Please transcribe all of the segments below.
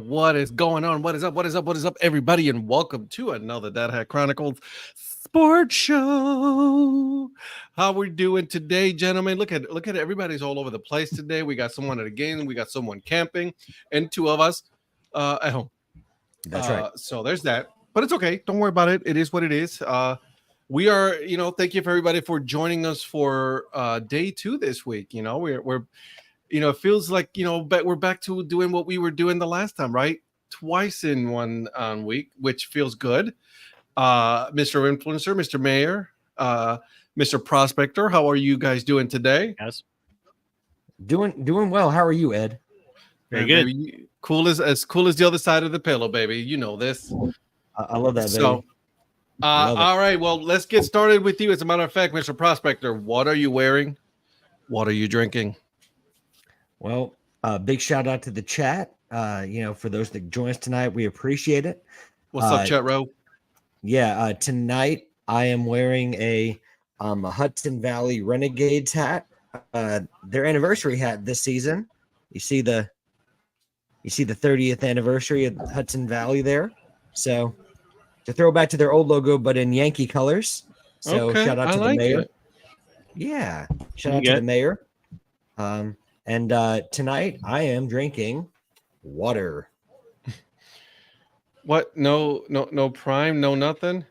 What is going on? What is up? What is up? What is up, everybody? And welcome to another Dad Hat Chronicles sports show. How we doing today, gentlemen? Look at everybody's all over the place today. We got someone at a game, we got someone camping, and two of us at home. That's right. So there's that. But it's okay. Don't worry about it. It is what it is. We are, thank you for everybody for joining us for day 2 this week. We're it feels like, we're back to doing what we were doing the last time, right? Twice in one week, which feels good. Mr. Influencer, Mr. Mayor, Mr. Prospector, how are you guys doing today? Yes. Doing well. How are you, Ed? Very good. Baby, as cool as the other side of the pillow, baby. You know this. I love that, baby. So, all right. Well, let's get started with you. As a matter of fact, Mr. Prospector, what are you wearing? What are you drinking? Well, big shout out to the chat. For those that join us tonight, we appreciate it. What's up, chat row? Yeah, tonight I am wearing a Hudson Valley Renegades hat. Their anniversary hat this season. You see the 30th anniversary of Hudson Valley there. So to throw back to their old logo, but in Yankee colors. So okay, shout out to the mayor. It. Yeah, shout out to the mayor. And tonight I am drinking water. What? No Prime, no nothing?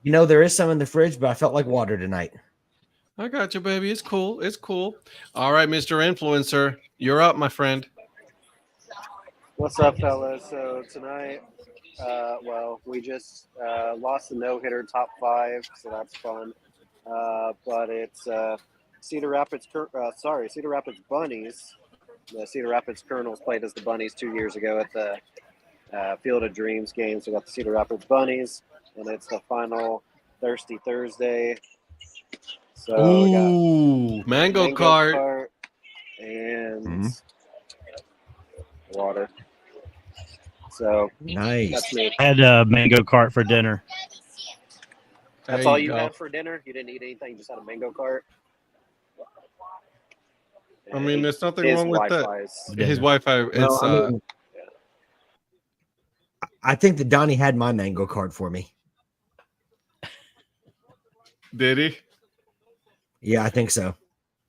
There is some in the fridge, but I felt like water tonight. I got you, baby. It's cool. It's cool. All right, Mr. Influencer, you're up, my friend. What's up, fellas? So tonight, we just lost the no-hitter top 5, so that's fun. But it's Cedar Rapids Bunnies. The Cedar Rapids Colonels played as the Bunnies 2 years ago at the Field of Dreams games. We got the Cedar Rapids Bunnies, and it's the final Thirsty Thursday. So we got mango cart and water. So nice. That's me. I had a mango cart for dinner. That's all you had for dinner? You didn't eat anything, just had a mango cart? I mean, there's nothing wrong with that. His Wi-Fi is. I think that Donnie had my mango cart for me. Did he? Yeah, I think so.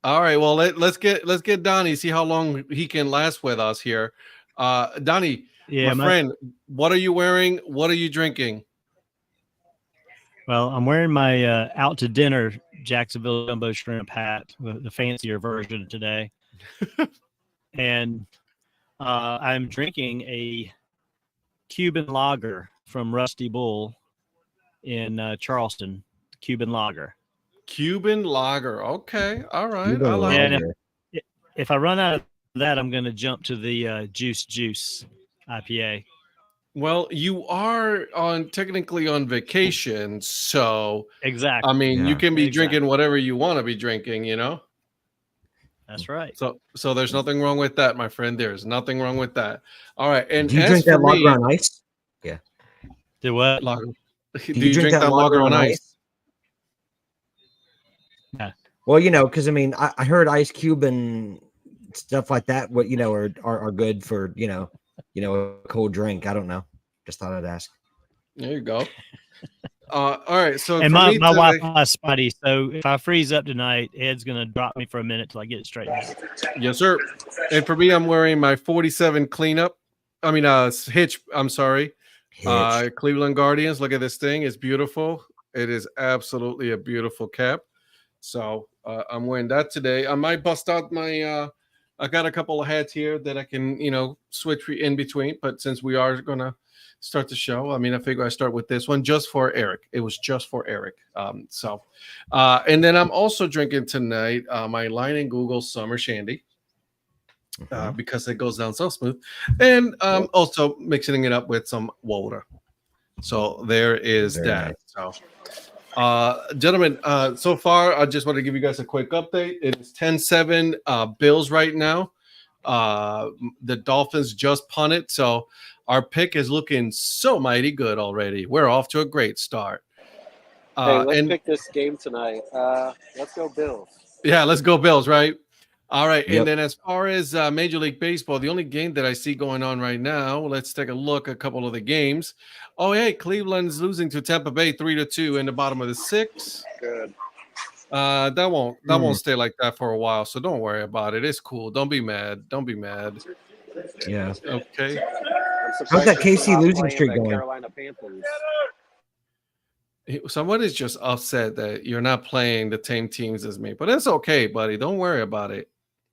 All right. Well, let's get Donnie. See how long he can last with us here. Donnie, my friend, what are you wearing? What are you drinking? Well, I'm wearing my out to dinner Jacksonville jumbo shrimp hat, the fancier version today, and I'm drinking a Cuban lager from Rusty Bull in Charleston. Cuban lager. Cuban lager. Okay. All right. Cuban I like it. And if I run out of that, I'm going to jump to the Juice IPA. Well, you are technically on vacation, so exactly. I mean, you can be drinking whatever you want to be drinking, That's right. So there's nothing wrong with that, my friend. There's nothing wrong with that. All right. And do you drink that lager on ice? Yeah. Do what? Lager. Do you drink that lager on ice? Yeah. Well, because I heard Ice Cube and stuff like that. What are good for a cold drink. I don't know. Just thought I'd ask. There you go. All right. So and my Wi-Fi is spotty. So if I freeze up tonight, Ed's gonna drop me for a minute till I get it straightened out. Yes, sir. And for me, I'm wearing my 47 cleanup. I mean, hitch. I'm sorry. Hitch. Cleveland Guardians. Look at this thing. It's beautiful. It is absolutely a beautiful cap. So I'm wearing that today. I might bust out my. I got a couple of hats here that I can, switch in between. But since we are going to start the show, I mean, I figure I start with this one just for Eric. It was just for Eric. And then I'm also drinking tonight my Line and Google Summer Shandy because it goes down so smooth. And also mixing it up with some water. So there is very that. Nice. So, gentlemen, so far, I just want to give you guys a quick update. It's 10-7 Bills right now. The Dolphins just punted, so our pick is looking so mighty good already. We're off to a great start. Hey, let's pick this game tonight. Let's go Bills. Yeah, let's go Bills, right? All right. Yep. And then as far as Major League Baseball, the only game that I see going on right now, let's take a look at a couple of the games. Oh, hey, Cleveland's losing to Tampa Bay 3-2 in the bottom of the 6th. Good. That won't stay like that for a while, so don't worry about it. It's cool. Don't be mad. Don't be mad. Yeah. Okay. How's that KC losing streak going? Carolina Panthers. Someone is just upset that you're not playing the same teams as me, but it's okay, buddy. Don't worry about it.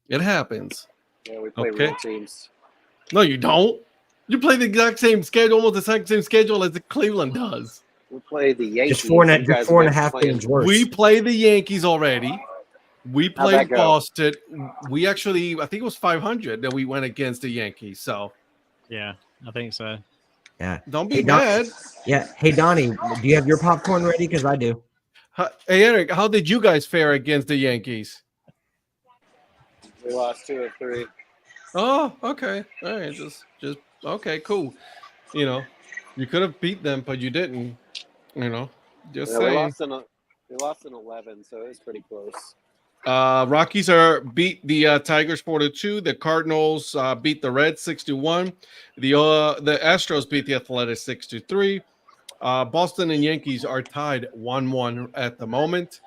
It happens. Yeah, we play Okay. real teams. No, you don't. You play the exact same schedule, almost the exact same schedule as the Cleveland does. We play the Yankees. Just four and You guys a have half been playing- games worse. We play the Yankees already. We How'd that played go? Boston. We actually, I think it was 500 that we went against the Yankees. So Yeah, I think so. Yeah. don't be Hey, Doc- mad. Yeah. Hey, Donnie, do you have your popcorn ready? Because I do. Hey, Eric, how did you guys fare against the Yankees? We lost 2 of 3. Oh, okay. All right. Just okay, cool. You know, you could have beat them, but you didn't. You know, just Yeah, we saying. lost in 11, so it was pretty close. Rockies beat the Tigers 4-2. The Cardinals beat the Reds 6-1. The Astros beat the Athletics 6-3. Boston and Yankees are tied 1-1 at the moment.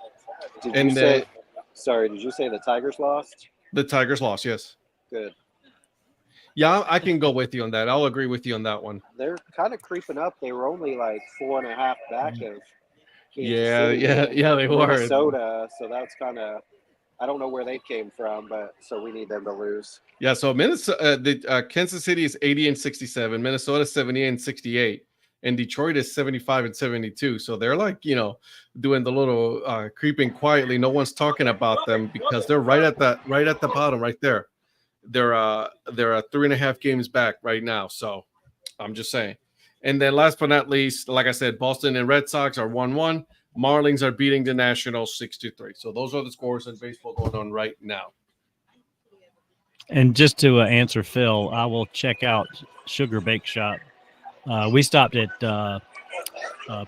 Did you say the Tigers lost? The Tigers lost, yes. Good. Yeah, I can go with you on that. I'll agree with you on that one. They're kind of creeping up. They were only like 4.5 back of Kansas Yeah, City yeah, they and were. Minnesota, so that's kind of I don't know where they came from, but so we need them to lose. Yeah, so Minnesota, Kansas City is 80-67, Minnesota 78-68, and Detroit is 75-72. So they're like, doing the little creeping quietly. No one's talking about them because they're right at the bottom, right there. They're 3.5 games back right now. So I'm just saying. And then last but not least, like I said, Boston and Red Sox are 1-1. Marlins are beating the Nationals 6-3. So those are the scores in baseball going on right now. And just to answer Phil, I will check out Sugar Bake Shop. We stopped at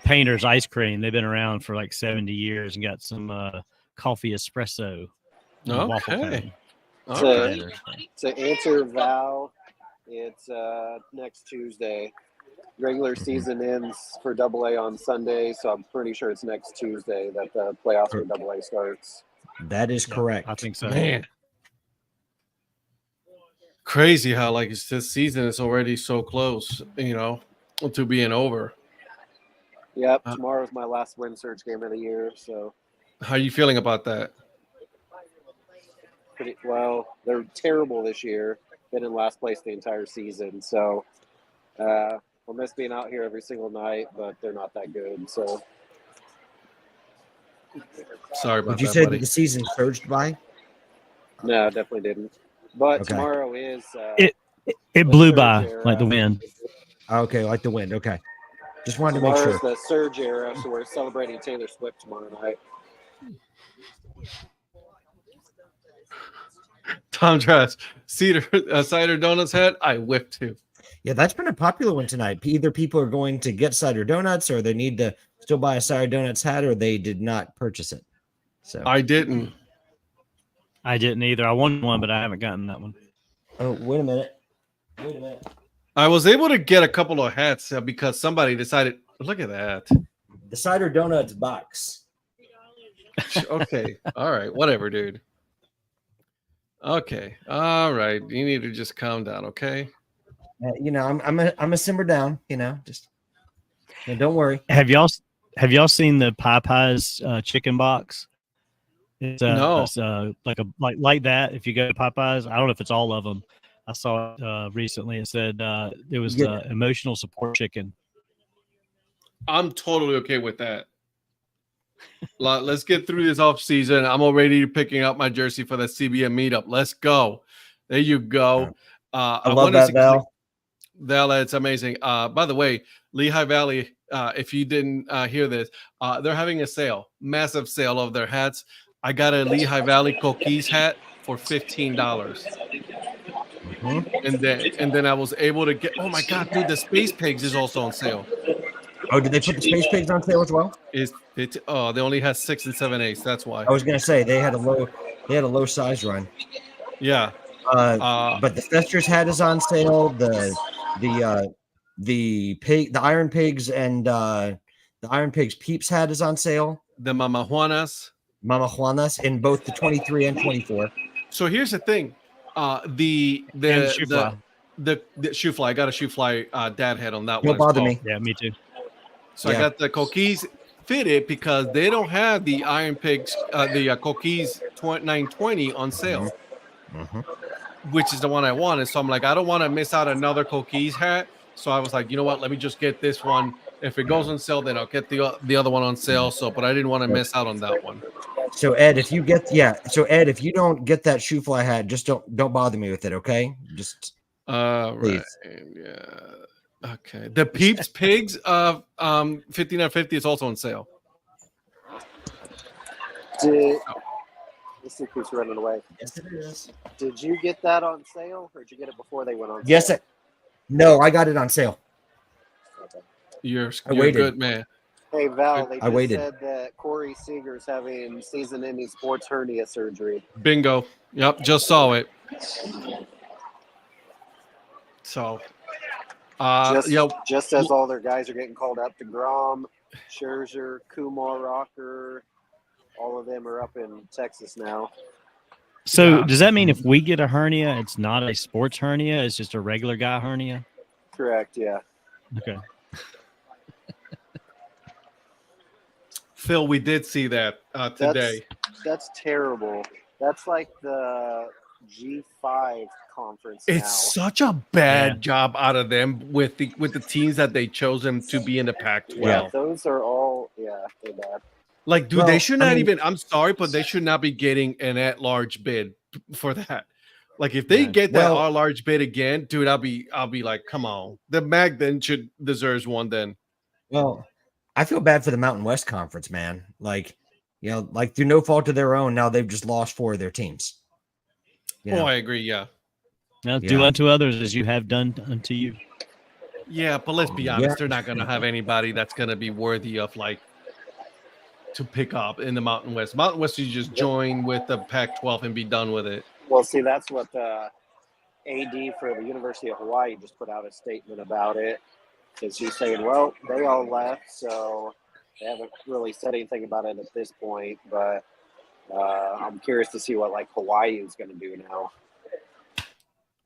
Painter's Ice Cream. They've been around for like 70 years and got some coffee espresso. Waffle cone. All right. To answer Val, it's next Tuesday. Regular season ends for AA on Sunday, so I'm pretty sure it's next Tuesday that the playoffs for AA starts. That is correct. I think so. Man. Crazy how this season is already so close, to being over. Yep, tomorrow's my last win search game of the year, so How are you feeling about that? pretty well. They're terrible this year. Been in last place the entire season, so we'll miss being out here every single night, but they're not that good. So Sorry about Would you that, say buddy. that the season surged by? no, definitely didn't. But Okay. tomorrow is It blew by like the wind. Okay, like the wind. Okay. Just wanted to make tomorrow's sure. the surge era, so we're celebrating Taylor Swift tomorrow night. Tom Trash, cider donuts hat. I whipped too. Yeah, that's been a popular one tonight. Either people are going to get cider donuts or they need to still buy a cider donuts hat or they did not purchase it. So I didn't. I didn't either. I wanted one, but I haven't gotten that one. Oh, wait a minute. I was able to get a couple of hats because somebody decided. Look at that. The cider donuts box. Okay. All right. Whatever, dude. Okay. All right. You need to just calm down. Okay. I'm a simmer down. Just don't worry. Have y'all seen the Popeyes chicken box? It's No. It's, like that. If you go to Popeyes, I don't know if it's all of them. I saw it recently. It said it was the emotional support chicken. I'm totally okay with that. Let's get through this off season. I'm already picking up my jersey for the CBM meetup. Let's go. There you go. I love that, Val. Val, it's amazing. By the way, Lehigh Valley, if you didn't hear this, they're having a sale, massive sale of their hats. I got a Lehigh Valley Coquise hat for $15. Mm-hmm. And then I was able to get. Oh my God, dude! The Space Pigs is also on sale. Oh, did they put the Space Pigs on sale as well? They only had 6 and 7/8. That's why. I was gonna say they had a low size run. Yeah. But the Fester's hat is on sale. The Iron Pigs and the Iron Pigs Peeps hat is on sale. The Mama Juanas. Mama Juanas in both the 23 and 24. So here's the thing. The And shoe fly. the shoe fly. I got a shoe fly dad head on that Don't one. bother me. Yeah, me too. So I got the Coquis fitted because they don't have the Iron Pigs, the Coquis 920 on sale, which is the one I wanted. So I'm like, I don't want to miss out another Coquis hat. So I was like, you know what? Let me just get this one. If it goes on sale, then I'll get the other one on sale. So, but I didn't want to miss out on that one. So Ed, if you don't get that shoe fly hat, just don't bother me with it, okay? Just right. Yeah. Okay. The Peeps Pigs of 5950 is also on sale. This thing keeps running away. Yes, it is. Did you get that on sale, or did you get it before they went on sale? Yes, no, I got it on sale. Okay. You're waited. good, man. Hey, Val, they I just waited. said that Corey Seager's having season-ending sports hernia surgery. Bingo. Yep, just saw it. So, just as all their guys are getting called up to Grom, Scherzer, Kumar Rocker, all of them are up in Texas now. So does that mean if we get a hernia, it's not a sports hernia? It's just a regular guy hernia? Correct, yeah. Okay. Phil, we did see that today. That's terrible. That's like the G5 conference now. It's such a bad job out of them with the teams that they chose them to be in the Pac-12. Yeah, those are all they're bad. Like, dude, they should not even. I'm sorry, but they should not be getting an at-large bid for that. Like, if they get that at-large bid again, dude, I'll be like, come on. The MAC then deserves one. Then, well, I feel bad for the Mountain West Conference, man. Like, like through no fault of their own, now they've just lost 4 of their teams. I agree. Yeah. Now do unto others as you have done unto you. Yeah, but let's be honest, they're not going to have anybody that's going to be worthy of to pick up in the Mountain West. Mountain West, you just join with the Pac-12 and be done with it. Well, see, that's what the AD for the University of Hawaii just put out a statement about it. Because she's saying, well, they all left, so they haven't really said anything about it at this point. But I'm curious to see what Hawaii is going to do now.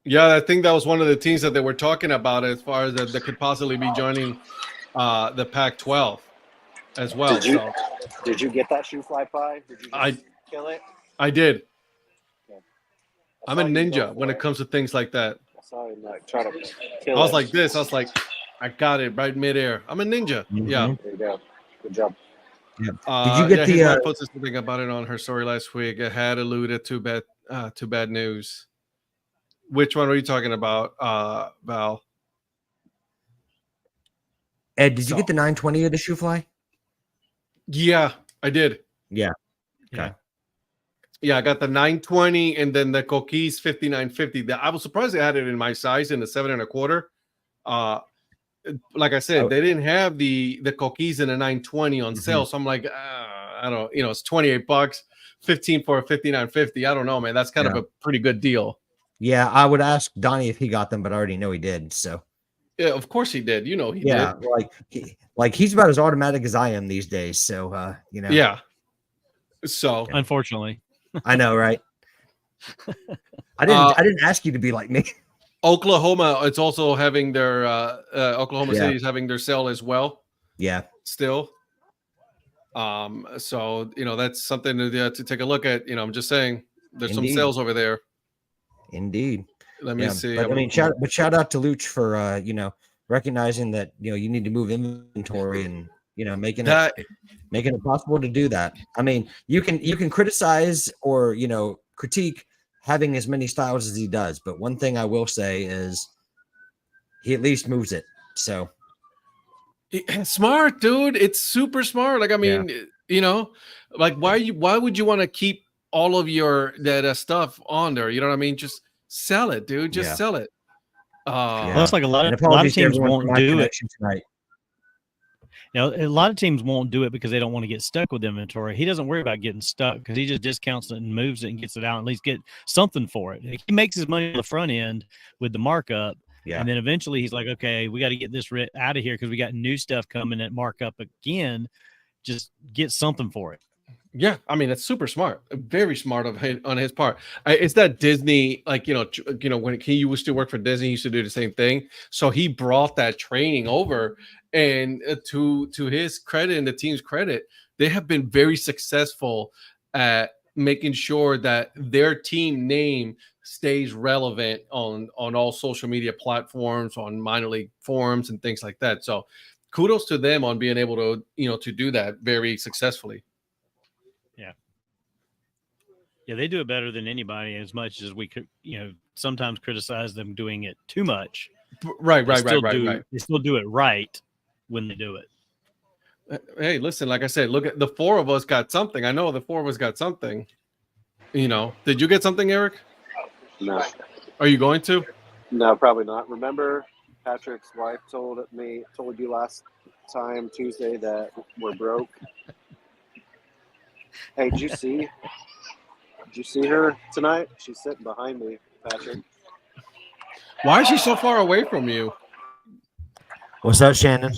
Yeah, I think that was one of the teams that they were talking about as far as that could possibly be joining the Pac-12 as well. Did you get that shoe fly pie? Did you kill it? I did. Okay. I'm a ninja when it comes to things like that. I saw him try to kill I was it. like this. I was like, I got it right midair. I'm a ninja. Mm-hmm. Yeah. There you go. Good job. Yeah. Did you get I posted something about it on her story last week. It had alluded to bad news. Which one were you talking about, Val? Ed, did you get the 920 of the shoe fly? Yeah, I did. Yeah. Okay. Yeah, I got the 920 and then the Coquis 5950. I was surprised they had it in my size in the 7 1/4. Like I said, they didn't have the Coquis in a 920 on sale. So I'm like, I don't, it's $28, 15 for a 5950. I don't know, man. That's kind of a pretty good deal. Yeah, I would ask Donnie if he got them, but I already know he did. So yeah, of course he did. He did. Like he's about as automatic as I am these days. So Yeah. So unfortunately. I know, right? I didn't ask you to be like me. Oklahoma, it's also having their Oklahoma City is having their sale as well. Yeah. Still. So that's something to take a look at. I'm just saying there's some sales over there. Indeed. Let me see. But, shout out to Luch for recognizing that you need to move inventory and making it possible to do that. I mean, you can criticize or critique having as many styles as he does, but one thing I will say is he at least moves it. So smart, dude. It's super smart. Like, I mean, why would you want to keep all of your that stuff on there? You know what I mean? Just sell it, dude. Just sell it. Well, it's like a lot of teams won't do it. Tonight. A lot of teams won't do it because they don't want to get stuck with inventory. He doesn't worry about getting stuck because he just discounts it and moves it and gets it out and at least get something for it. He makes his money on the front end with the markup. Yeah. And then eventually he's like, okay, we got to get this out of here because we got new stuff coming at markup again. Just get something for it. Yeah, I mean, that's super smart, very smart on his part. It's that Disney, like when he used to work for Disney, he used to do the same thing. So he brought that training over, and to his credit and the team's credit, they have been very successful at making sure that their team name stays relevant on all social media platforms, on minor league forums, and things like that. So kudos to them on being able to to do that very successfully. Yeah, they do it better than anybody. As much as we could, sometimes criticize them doing it too much. Right. They still do it right when they do it. Hey, listen, like I said, look at the four of us got something. I know the four of us got something. Did you get something, Eric? No. Are you going to? No, probably not. Remember, Patrick's wife told you last time Tuesday that we're broke. Hey, did you see her tonight? She's sitting behind me, Patrick. Why is she so far away from you? What's that, Shannon?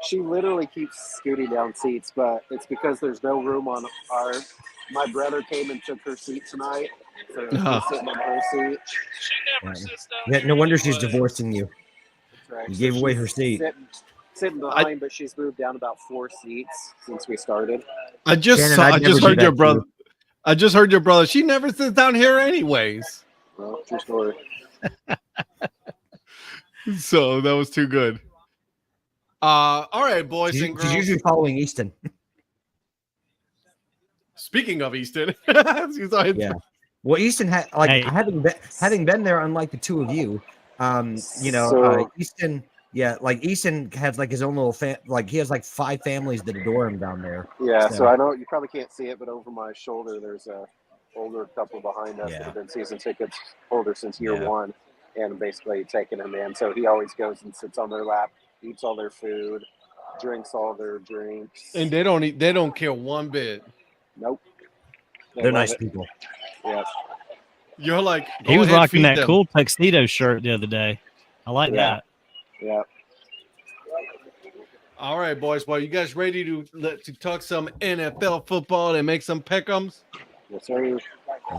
She literally keeps scooting down seats, but it's because there's no room on ours. My brother came and took her seat tonight, so she's sitting in her seat. Yeah, no wonder she's divorcing you. That's right. You gave away her seat. Sitting behind, but she's moved down about 4 seats since we started. I just heard your brother. I just heard your brother. She never sits down here anyways. Well, true story. So that was too good. All right, boys and girls. She's usually following Easton. Speaking of Easton, yeah. Well, Easton had having been there, unlike the two of you, Easton. Yeah, like Easton has like his own little he has like 5 families that adore him down there. Yeah, so I know you probably can't see it, but over my shoulder there's a older couple behind us that have been season tickets holders since year 1, and basically taking him in. So he always goes and sits on their lap, eats all their food, drinks all their drinks, and they don't care one bit. Nope, they're nice people. Yeah, you're like he was rocking that cool tuxedo shirt the other day. I like that. Yeah. All right, boys. Well, you guys ready to talk some NFL football and make some pick'ems? Yes, sir.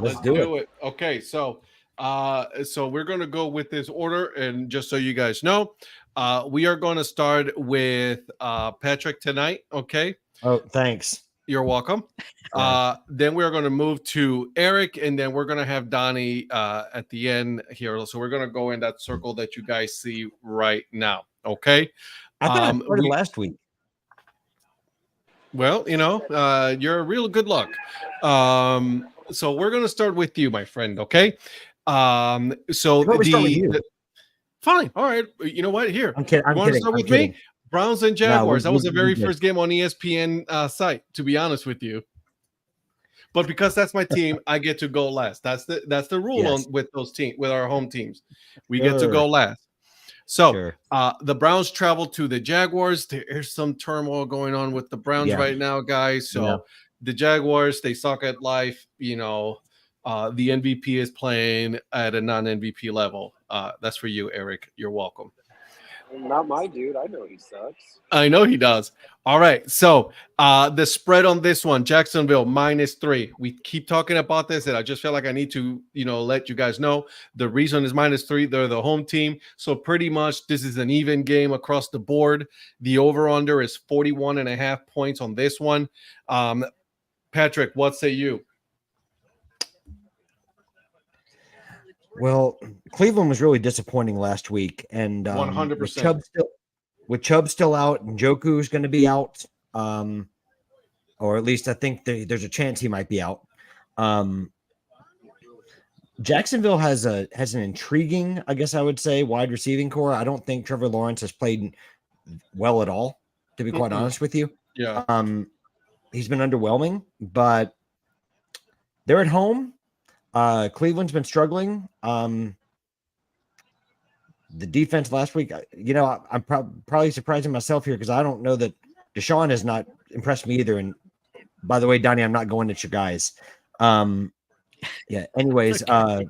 Let's do it. Okay, so we're gonna go with this order, and just so you guys know, we are going to start with Patrick tonight. Okay. Oh, thanks. You're welcome. Then we're going to move to Eric, and then we're going to have Donnie at the end here. So we're going to go in that circle that you guys see right now. Okay. I thought I started last week. Well, you're a real good luck. So we're going to start with you, my friend. Okay. So start with you. Fine. All right. You know what? Here. I'm kidding. You want to start with me? Browns and Jaguars. That was the very first game on ESPN site, to be honest with you. But because that's my team, I get to go last. That's the rule with our home teams. We get to go last. So the Browns travel to the Jaguars. There's some turmoil going on with the Browns right now, guys. So the Jaguars, they suck at life. The MVP is playing at a non-MVP level. That's for you, Eric. You're welcome. Not my dude. I know he sucks. I know he does. All right. So the spread on this one, Jacksonville -3. We keep talking about this, and I just feel like I need to, let you guys know. The reason is -3. They're the home team. So pretty much this is an even game across the board. The over-under is 41.5 points on this one. Patrick, what say you? Well, Cleveland was really disappointing last week, and 100%. With Chubb still out, and Njoku's going to be out, or at least I think there's a chance he might be out. Jacksonville has an intriguing, I guess I would say, wide receiving core. I don't think Trevor Lawrence has played well at all, to be quite honest with you. Yeah. He's been underwhelming, but they're at home. Cleveland's been struggling. The defense last week, I'm probably surprising myself here because I don't know that Deshaun has not impressed me either. And by the way, Donnie, I'm not going at your guys. Yeah. Anyways, Okay.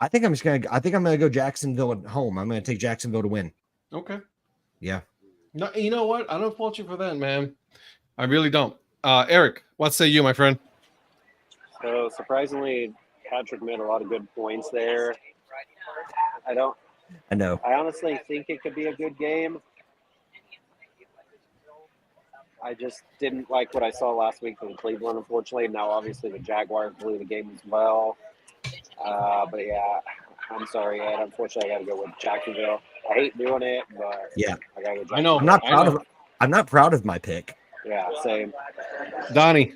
I think I'm gonna go Jacksonville at home. I'm gonna take Jacksonville to win. Okay. Yeah. No, you know what? I don't fault you for that, man. I really don't. Eric, what say you, my friend? So surprisingly, Patrick made a lot of good points there. I know. I honestly think it could be a good game. I just didn't like what I saw last week from Cleveland, unfortunately. Now, obviously, the Jaguars blew the game as well. But yeah, I'm sorry, Ed. Unfortunately, I got to go with Jacksonville. I hate doing it, but Yeah. I got to go Jacksonville. I know. I'm not proud of my pick. Yeah, same. Donnie.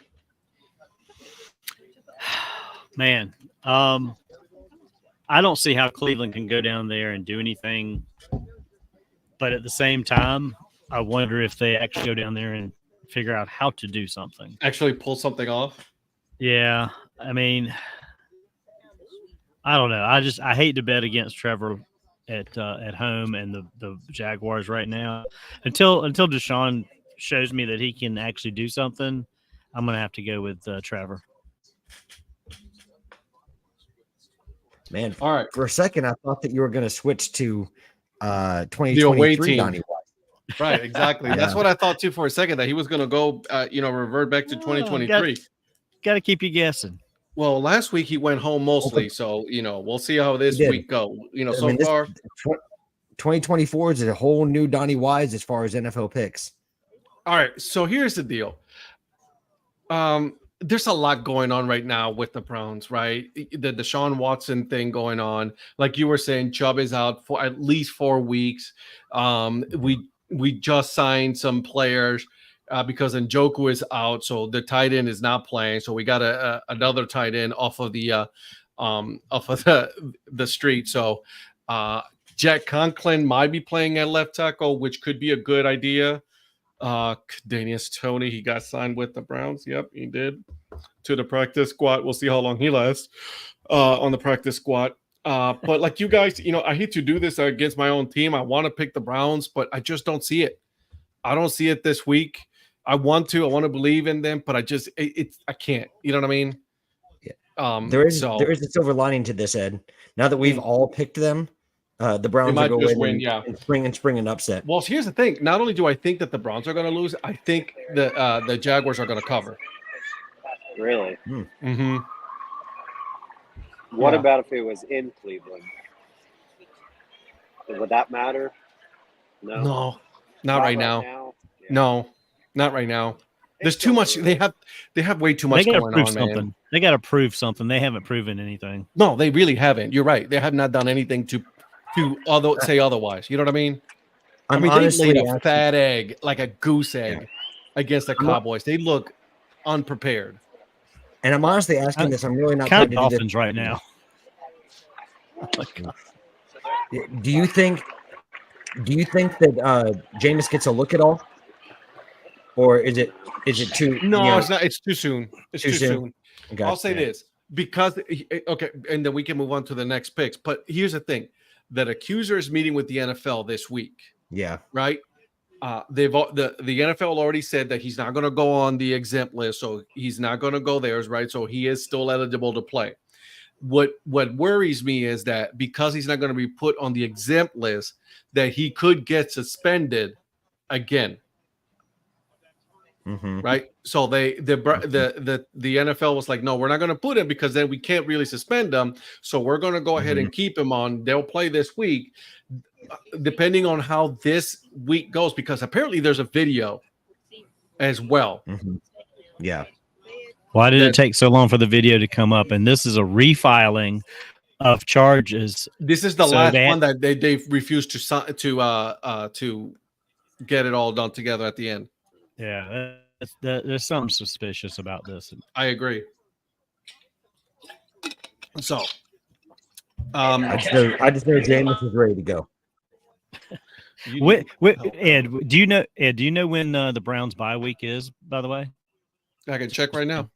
Man, I don't see how Cleveland can go down there and do anything. But at the same time, I wonder if they actually go down there and figure out how to do something. Actually pull something off. Yeah, I mean, I don't know. I hate to bet against Trevor at home and the Jaguars right now. Until Deshaun shows me that he can actually do something, I'm gonna have to go with Trevor. Man, all right. For a second, I thought that you were going to switch to The away 2023 team. Donnie White. Right, exactly. Yeah. That's what I thought too for a second, that he was going to go, revert back to 2023. Got to keep you guessing. Well, last week he went home mostly, so we'll see how this week go. Far 2024 is a whole new Donnie Wise as far as NFL picks. All right, so here's the deal. There's a lot going on right now with the Browns, right? The Deshaun Watson thing going on. Like you were saying, Chubb is out for at least 4 weeks. We just signed some players because Njoku is out, so the tight end is not playing. So we got another tight end off of the street. So Jack Conklin might be playing at left tackle, which could be a good idea. Kadarius Toney, he got signed with the Browns. Yep, he did, to the practice squad. We'll see how long he lasts on the practice squad. But like you guys, I hate to do this against my own team. I want to pick the Browns, but I just don't see it. I don't see it this week. I want to believe in them, but I can't. You know what I mean? Yeah. There is a silver lining to this, Ed. Now that we've all picked them, the Browns will go in and spring an upset. Well, here's the thing. Not only do I think that the Browns are going to lose, I think the Jaguars are going to cover. Really? Mm-hmm. What about if it was in Cleveland? Would that matter? No, not right now. Yeah. No, not right now. There's too much. They have way too much going on, man. They got to prove something. They haven't proven anything. No, they really haven't. You're right. They have not done anything to say otherwise. You know what I mean? They laid a fat egg, like a goose egg, against the Cowboys. They look unprepared. And I'm honestly asking this. I'm really not kind of Dolphins right now. Do you think that Jameis gets a look at all, or is it too? No, it's not. It's too soon. It's too soon. Gotcha. I'll say this because and then we can move on to the next picks. But here's the thing: that accuser is meeting with the NFL this week. Yeah. Right. The NFL already said that he's not going to go on the exempt list, so he's not going to go there, right? So he is still eligible to play. What worries me is that because he's not going to be put on the exempt list, that he could get suspended again. Mm-hmm. Right. So the NFL was like, no, we're not going to put him because then we can't really suspend him. So we're going to go ahead and keep him on. They'll play this week, depending on how this week goes, because apparently there's a video as well. Mm-hmm. Yeah. Why did it take so long for the video to come up? And this is a refiling of charges. This is the last one that they refused to get it all done together at the end. Yeah, there's something suspicious about this. I agree. So, I just know Jameis is ready to go. Ed, do you know when the Browns bye week is? By the way, I can check right now.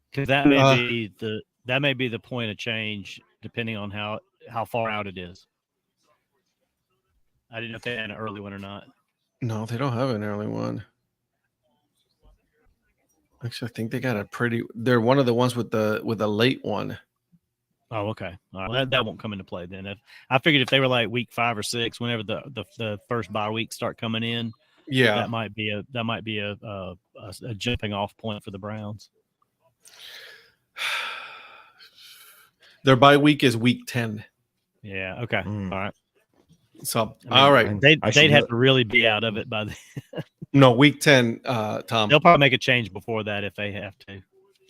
Because that may be the point of change, depending on how far out it is. I didn't know if they had an early one or not. No, they don't have an early one. Actually, I think they got a pretty. They're one of the ones with a late one. Oh, okay. All right. That won't come into play then. I figured if they were like week 5 or 6, whenever the first bye weeks start coming in, Yeah, that might be a jumping off point for the Browns. their bye week is week 10. Yeah. Okay. All right. So I mean, all right, they'd have to really be out of it by the. no week 10. Tom, They'll probably make a change before that if they have to.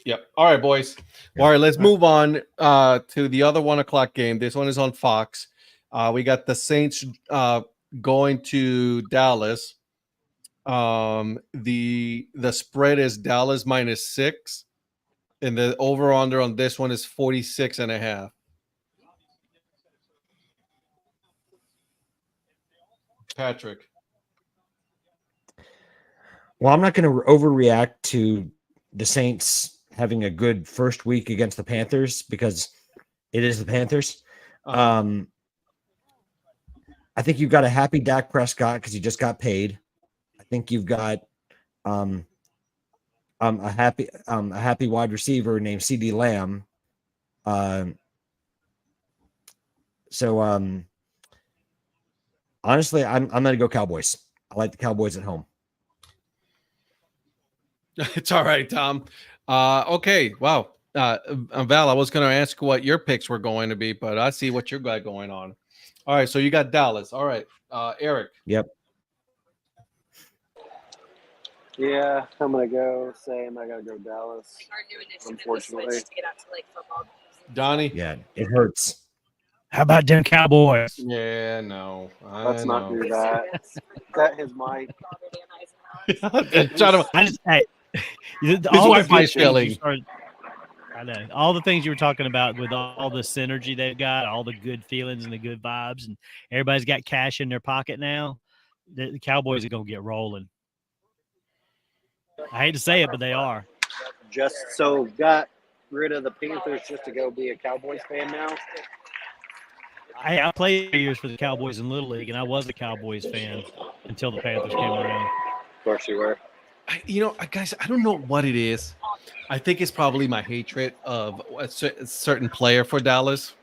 Yep. All right, boys. All right, let's move on to the other 1 o'clock game. This one is on Fox. We got the Saints going to Dallas. The spread is Dallas -6, and the over/under on this one is 46.5. Patrick. Well, I'm not going to overreact to the Saints having a good first week against the Panthers because it is the Panthers. I think you've got a happy Dak Prescott because he just got paid. I think you've got a happy wide receiver named CD Lamb. Honestly, I'm going to go Cowboys. I like the Cowboys at home. It's all right, Tom. Okay. Wow. Val, I was going to ask what your picks were going to be, but I see what you got going on. All right. So you got Dallas. All right. Eric. Yep. Yeah, I'm gonna go same. I gotta go Dallas. Unfortunately, Donnie. Yeah, it hurts. How about them Cowboys? Yeah, no. let's not do that. That is my. Shut him. Hey, His Wi-Fi is failing. I know all the things you were talking about with all the synergy they've got, all the good feelings and the good vibes, and everybody's got cash in their pocket now. The Cowboys are gonna get rolling. I hate to say it, but they are. Just so got rid of the Panthers just to go be a Cowboys fan now. I played years for the Cowboys in Little League, and I was a Cowboys fan until the Panthers came around. Of course you were. Guys, I don't know what it is. I think it's probably my hatred of a certain player for Dallas,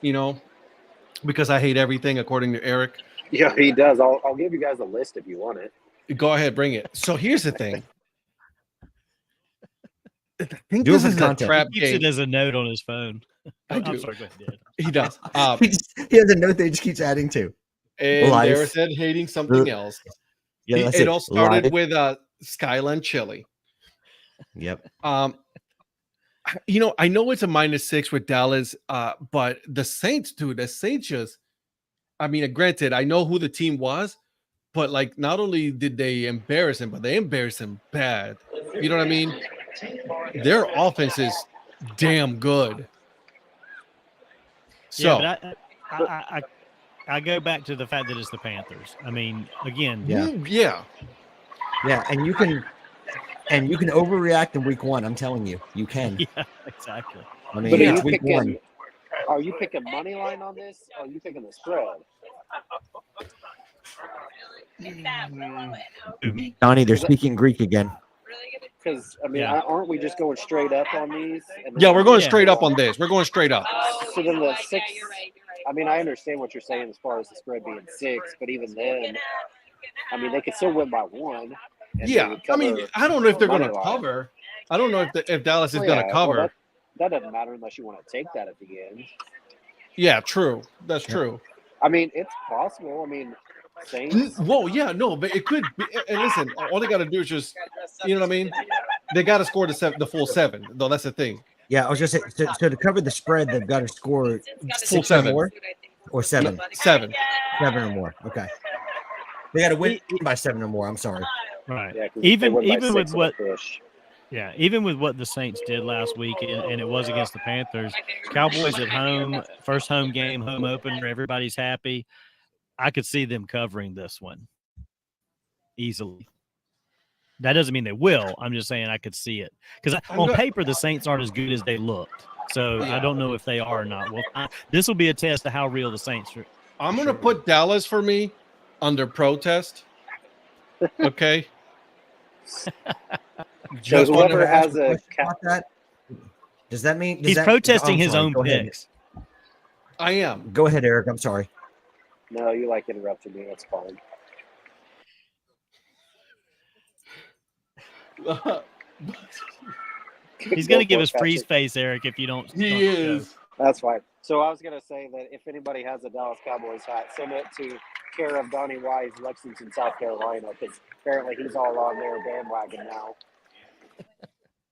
because I hate everything according to Eric. Yeah, he does. I'll give you guys a list if you want it. Go ahead, bring it. So here's the thing. I think Do this it is for a content. trap He keeps game. it as a note on his phone. I do. I'm sorry, go ahead. He does. He has a note that he just keeps adding to. And Life. Darren said hating something else. Yeah, that's It all started Life. with Skyline Chili. Yep. I know it's a -6 with Dallas, but the Saints, dude, just, granted, I know who the team was, but like, not only did they embarrass him, but they embarrassed him bad. You know what I mean? Their offense is damn good. So, Yeah, but I go back to the fact that it's the Panthers. I mean, again, yeah. And you can overreact in week 1. I'm telling you, you can. yeah, exactly. I mean, But it's week 1. Are you picking money line on this? Or are you picking the spread? Donnie, they're speaking Greek again. Because Yeah. aren't we just going straight up on these? And Yeah, we're going Yeah. straight up on this. We're going straight up. So then the 6. I understand what you're saying as far as the spread being 6, but even then, they could still win by 1. and they Yeah, would cover I don't know if they're going to money line. cover. I don't know if Dallas is Well, going to yeah, cover. well, that doesn't matter unless you want to take that at the end. Yeah, true. That's true. It's possible. Saints. Whoa, yeah, no, but it could be. And listen, all they got to do is just, you know what I mean? They got to score the full 7, though. That's the thing. Yeah, I was just saying. So to cover the spread, they've got to score 6 or 7. more, or 7. 7. 7 or more. Okay. They got to win by 7 or more. I'm sorry. Right. Yeah, 'cause Even they win by with 6 on what the push. Yeah, even with what the Saints did last week, and it was against the Panthers, Cowboys at home, first home game, home opener, everybody's happy. I could see them covering this one easily. That doesn't mean they will. I'm just saying I could see it. Because on paper, the Saints aren't as good as they looked. So I don't know if they are or not. Well, this will be a test of how real the Saints are. I'm going to put Dallas for me, under protest. Okay. So Just whoever wonder. has a About that? Does that mean He's protesting his own Go ahead. picks. I am. Go ahead, Eric. I'm sorry. No, you like interrupted me. That's fine. He's going to Go give for us it, freeze Patrick. face, Eric, if you don't. He don't is. That's fine. So I was gonna say that if anybody has a Dallas Cowboys hat, send it to care of Donnie Wise, Lexington, South Carolina, because apparently he's all on their bandwagon now.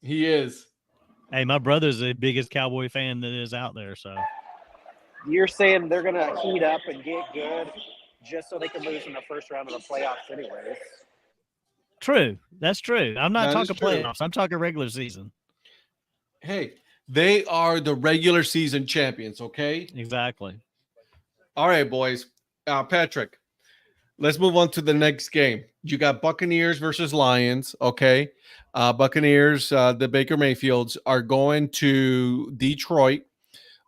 He is. Hey, my brother's the biggest Cowboy fan that is out there. So You're saying they're gonna heat up and get good just so they can lose in the first round of the playoffs, anyways. true. That's true. I'm not That is talking true. playoffs. I'm talking regular season. Hey, they are the regular season champions. Okay. Exactly. All right, boys. Patrick, let's move on to the next game. You got Buccaneers versus Lions. Okay. Buccaneers, the Baker Mayfields, are going to Detroit.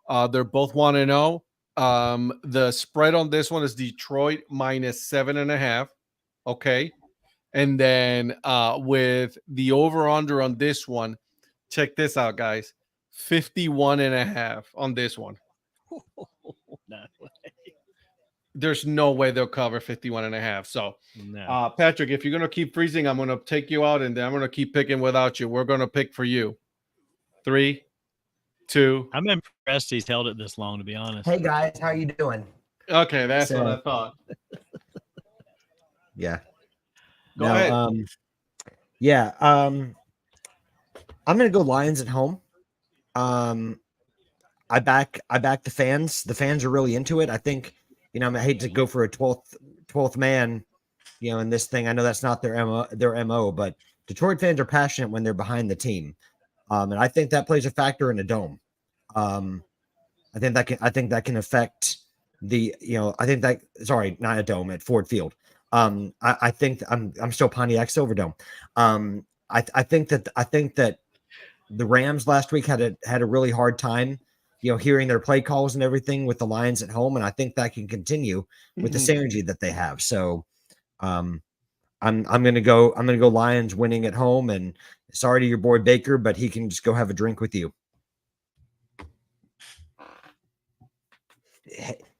They're both 1-0. The spread on this one is Detroit minus 7.5. Okay. And then with the over-under on this one, check this out, guys. 51.5 on this one. No. There's no way they'll cover 51.5. So, No. Patrick, if you're going to keep freezing, I'm going to take you out, and then I'm going to keep picking without you. We're going to pick for you. 3, 2. I'm impressed he's held it this long, to be honest. Hey guys, how you doing? Okay, that's So- what I thought. Yeah. Go ahead. I'm gonna go Lions at home. I back the fans. The fans are really into it. I think, I hate to go for a 12th man, in this thing. I know that's not their MO, but Detroit fans are passionate when they're behind the team. And I think that plays a factor in a dome. I think that can affect not a dome at Ford Field. I think I'm still Pontiac Silverdome. I think that the Rams last week had a really hard time, hearing their play calls and everything with the Lions at home, and I think that can continue with the synergy that they have. So, I'm gonna go Lions winning at home, and sorry to your boy Baker, but he can just go have a drink with you.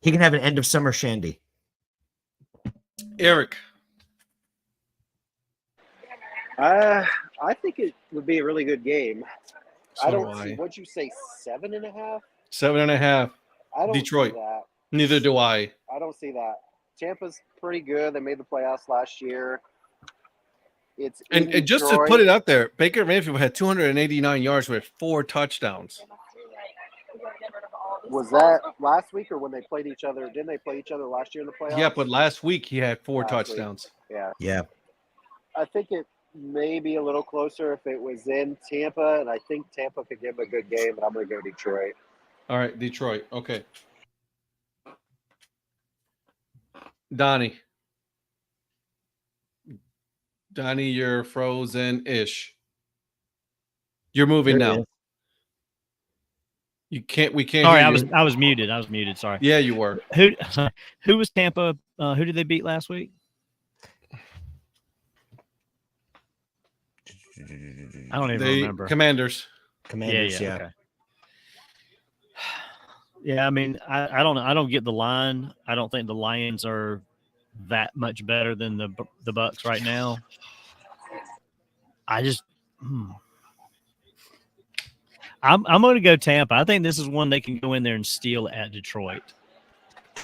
He can have an end of summer shandy. Eric. I think it would be a really good game. So I don't do see. I. What'd you say? 7.5? 7.5. I don't Detroit. see that. Neither do I. I don't see that. Tampa's pretty good. They made the playoffs last year. It's in And just to Detroit. put it out there, Baker Mayfield had 289 yards with 4 touchdowns. Was that last week or when they played each other? Didn't they play each other last year in the playoffs? Yeah, but last week he had 4 Last week. touchdowns. Yeah. Yeah. I think it may be a little closer if it was in Tampa, and I think Tampa could give him a good game, but I'm going to go Detroit. All right, Detroit. Okay. Donnie, you're frozen-ish. You're moving There he now. is. We can't Sorry, hear I you. was muted. I was muted. Sorry. Yeah, you were. Who was Tampa? Who did they beat last week? I don't even remember. Commanders. Commanders, yeah. Okay. Yeah, I mean, I don't get the line. I don't think the Lions are that much better than the Bucks right now. I'm going to go Tampa. I think this is one they can go in there and steal at Detroit.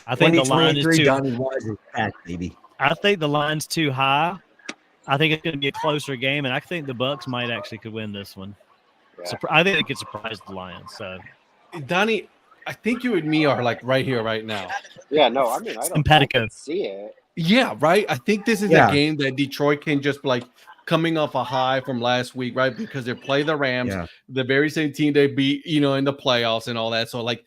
I think the line is too. Donnie Wise is back, baby. I think the line's too high. I think it's going to be a closer game, and I think the Bucks might actually could win this one. Yeah. I think it could surprise the Lions. So, Donnie, I think you and me are like right here, right now. Yeah, no, I mean, I don't Simpatico. see it. Yeah, right. I think this is Yeah. a game that Detroit can just like coming off a high from last week, right? Because they play the Rams, Yeah. the very same team they beat, in the playoffs and all that. So like,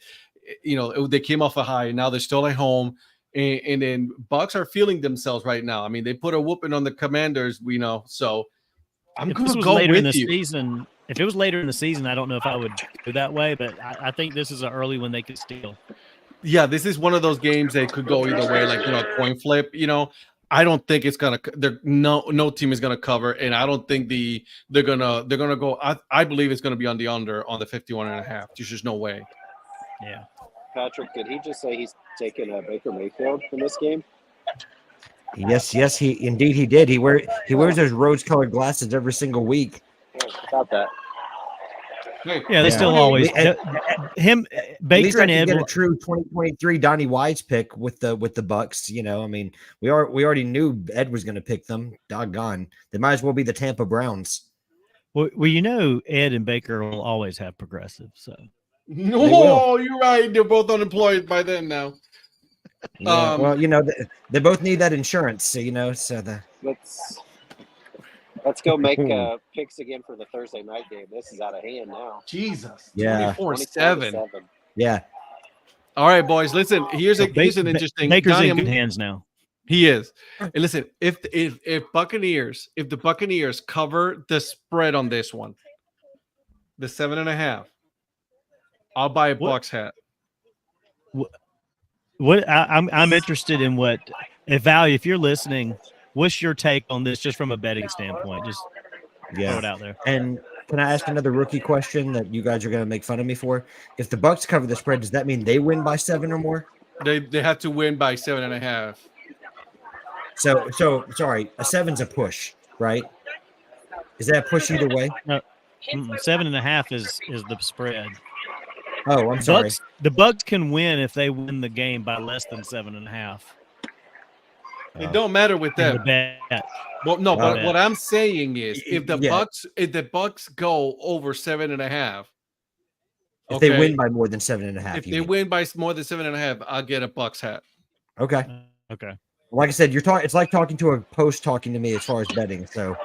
they came off a high and now they're still at home. And then Bucks are feeling themselves right now. I mean, they put a whooping on the Commanders, so I'm if going this to was go later in with the you. season, if it was later in the season, I don't know if I would go that way, but I think this is an early one they could steal. yeah, this is one of those games that could go either way, like a coin flip. I don't think it's gonna. No team is gonna cover, and I don't think they're gonna go. I believe it's gonna be on the under on the 51.5. There's just no way. Yeah. Patrick, did he just say he's taking Baker Mayfield in this game? Yes, he did. He wears those rose-colored glasses every single week. Yeah, I thought that. Yeah, they still always him Baker and Ed get a true 2023 Donnie Wise pick with the Bucks. I mean, we already knew Ed was going to pick them. Doggone, they might as well be the Tampa Browns. Well, Ed and Baker will always have progressive. So no, you're right. They're both unemployed by then now. Yeah, well, they both need that insurance. So Let's go make picks again for the Thursday night game. This is out of hand now. Jesus. Yeah. 24-7. Yeah. All right, boys. Listen, here's an interesting. Baker's Donnie, in good hands now. He is. And listen, if the Buccaneers cover the spread on this one, the 7.5, I'll buy a Bucs hat. What I'm interested in if you're listening, what's your take on this just from a betting standpoint? Just throw it out there. And can I ask another rookie question that you guys are going to make fun of me for? If the Bucs cover the spread, does that mean they win by 7 or more? They have to win by 7.5. So sorry, a 7's a push, right? Is that a push either way? No, 7.5 is the spread. Oh, I'm sorry. The Bucs can win if they win the game by less than 7.5. It don't matter with them. Well, no, but what I'm saying is, if the Bucs go over 7.5, if they win by more than 7.5, if they win by more than 7.5, I'll get a Bucs hat. Okay. Like I said, it's like talking to a post talking to me as far as betting. So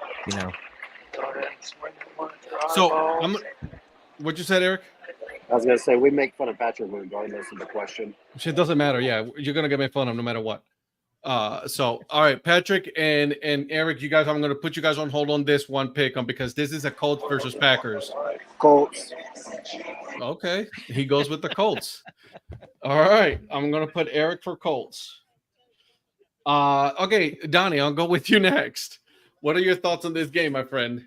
So what you said, Eric? I was gonna say we make fun of Patrick regardless of the question. It doesn't matter. Yeah, you're gonna get made fun of no matter what. So all right, Patrick and Eric, you guys, I'm gonna put you guys on hold on this one pick because this is a Colts versus Packers. Colts. Okay, he goes with the Colts. All right, I'm gonna put Eric for Colts. Okay, Donnie, I'll go with you next. What are your thoughts on this game, my friend?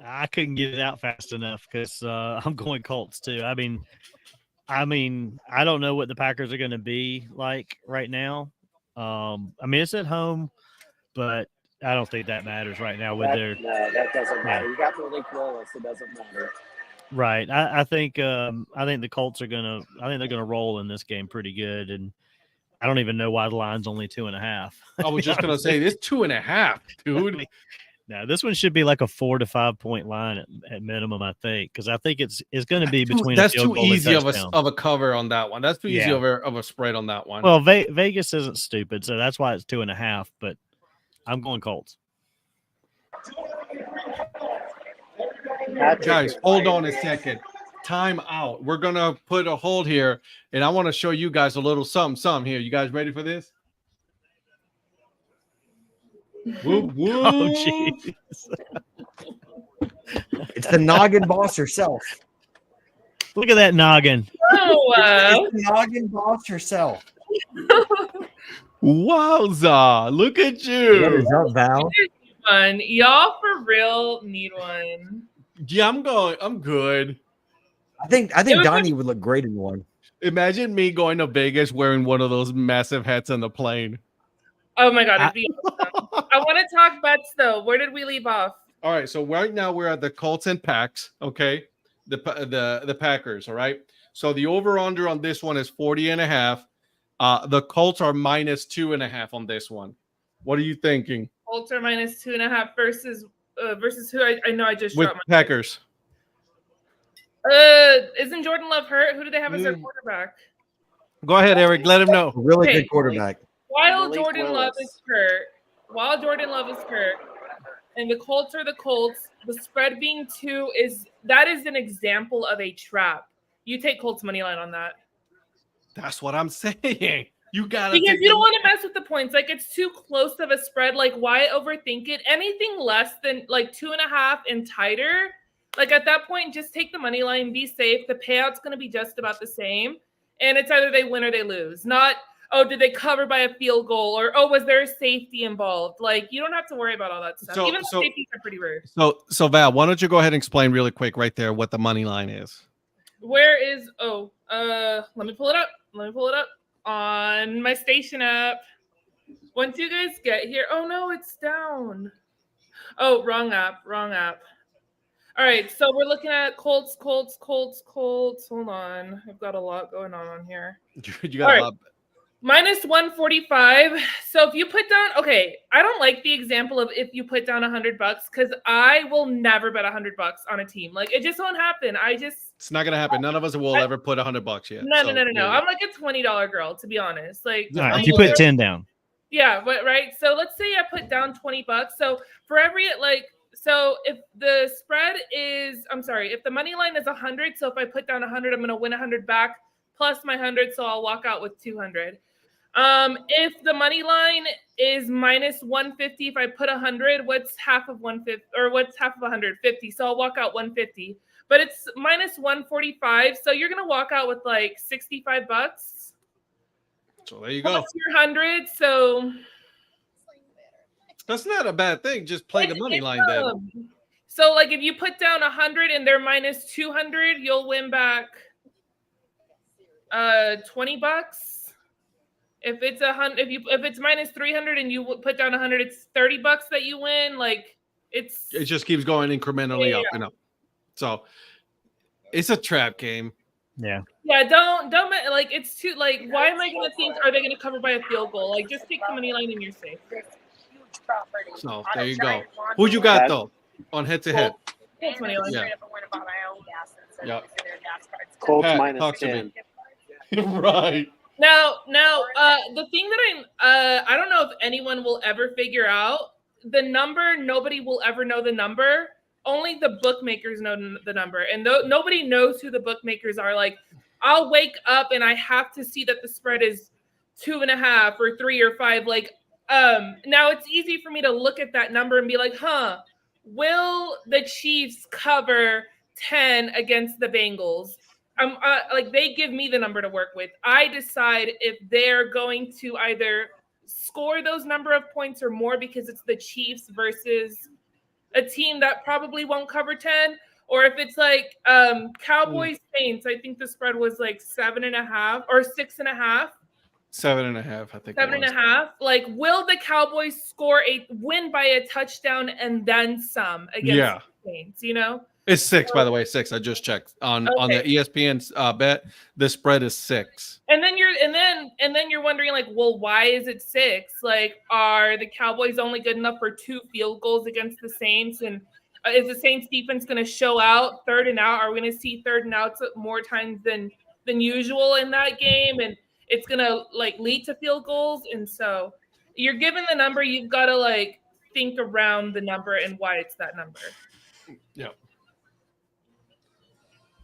I couldn't get it out fast enough because I'm going Colts too. I mean, I don't know what the Packers are going to be like right now. It's at home, but I don't think that matters right now with their. No, that doesn't matter. You got Malik Willis, it doesn't matter. Right. I think the Colts are gonna. I think they're gonna roll in this game pretty good, and I don't even know why the line's only 2.5. I was just gonna say this 2.5, dude. No, this one should be like a 4 to 5 point line at minimum, I think, because I think it's going to be between. That's too easy of a cover on that one. That's too easy of a spread on that one. Well, Vegas isn't stupid, so that's why it's 2.5. But I'm going Colts. Guys, hold on a second. Time out. We're gonna put a hold here, and I want to show you guys a little something here. You guys ready for this? Whoop, whoop. Oh, jeez. It's the noggin boss herself. Look at that noggin. Oh, wow. It's the noggin boss herself. Wowza. Look at you. What is up, Val? One. Y'all for real need one. Yeah, I'm good. I think Donnie would look great in one. Imagine me going to Vegas wearing one of those massive hats on the plane. Oh my God, it'd be awesome. I want to talk bets though. Where did we leave off? All right, so right now we're at the Colts and Packs, okay? The Packers, all right? So the over-under on this one is 40.5. The Colts are minus 2.5 on this one. What are you thinking? Colts are minus 2.5 versus who? I know I just With shot my Packers. Isn't Jordan Love hurt? Who do they have as their quarterback? Go ahead, Eric. Let him know. Really good quarterback. While Jordan Love is hurt, and the Colts are the Colts, the spread being 2 is an example of a trap. You take Colts money line on that. That's what I'm saying. You gotta because you don't want to mess with the points. Like it's too close of a spread. Like why overthink it? Anything less than like 2.5 and tighter. Like at that point, just take the money line, be safe. The payout's going to be just about the same. And it's either they win or they lose. Not, oh, did they cover by a field goal? Or, oh, was there a safety involved? Like, you don't have to worry about all that stuff. Even though safeties are pretty rare. So Val, why don't you go ahead and explain really quick right there what the money line is? Where is, let me pull it up. On my station app. Once you guys get here, oh no, it's down. Oh, wrong app. All right, so we're looking at Colts. Hold on. I've got a lot going on here. You got a lot. Minus 145. So if you put down, okay, I don't like the example of if you put down $100 because I will never bet $100 on a team. Like, it just won't happen. It's not gonna happen. None of us will ever put $100 yet. No. I'm like a $20 girl, to be honest. Like, all right, you put 10 down. Yeah, but right. So let's say I put down $20. So for every so if the spread is, if the money line is 100, so if I put down 100, I'm gonna win 100 back plus my 100, so I'll walk out with 200. If the money line is minus 150, if I put 100, what's half of 150 or what's half of 150? So I'll walk out 150. But it's minus 145, so you're gonna walk out with like $65. So there you go. Plus your 100, so that's not a bad thing. Just play the money line then. So like if you put down 100 and they're minus 200, you'll win back $20. If it's if it's minus 300 and you put down 100, it's $30 that you win. Like it just keeps going incrementally up and up. So it's a trap game. Yeah. Yeah, don't like it's too like why am I gonna think are they gonna cover by a field goal? Like just take the money line and you're safe. So there you go. Who you got though on head to head? Colts money line. Yeah. Colts Pat, minus 10. Right. Now, the thing that I don't know if anyone will ever figure out the number. Nobody will ever know the number. Only the bookmakers know the number, and nobody knows who the bookmakers are. Like, I'll wake up and I have to see that the spread is 2.5 or 3 or 5. Like, now it's easy for me to look at that number and be like, will the Chiefs cover 10 against the Bengals? Like they give me the number to work with. I decide if they're going to either score those number of points or more because it's the Chiefs versus a team that probably won't cover 10, or if it's like Cowboys Saints. I think the spread was like 7.5 or 6.5. 7.5, I think. 7.5. Like, will the Cowboys win by a touchdown and then some against the Saints? You know. It's 6, by the way. 6. I just checked on the ESPN bet. The spread is 6. And then you're wondering like, well, why is it 6? Like, are the Cowboys only good enough for 2 field goals against the Saints? And is the Saints defense going to show out 3rd and out? Are we going to see 3rd and outs more times than usual in that game? And it's going to like lead to field goals. And so you're given the number. You've got to like think around the number and why it's that number. Yeah.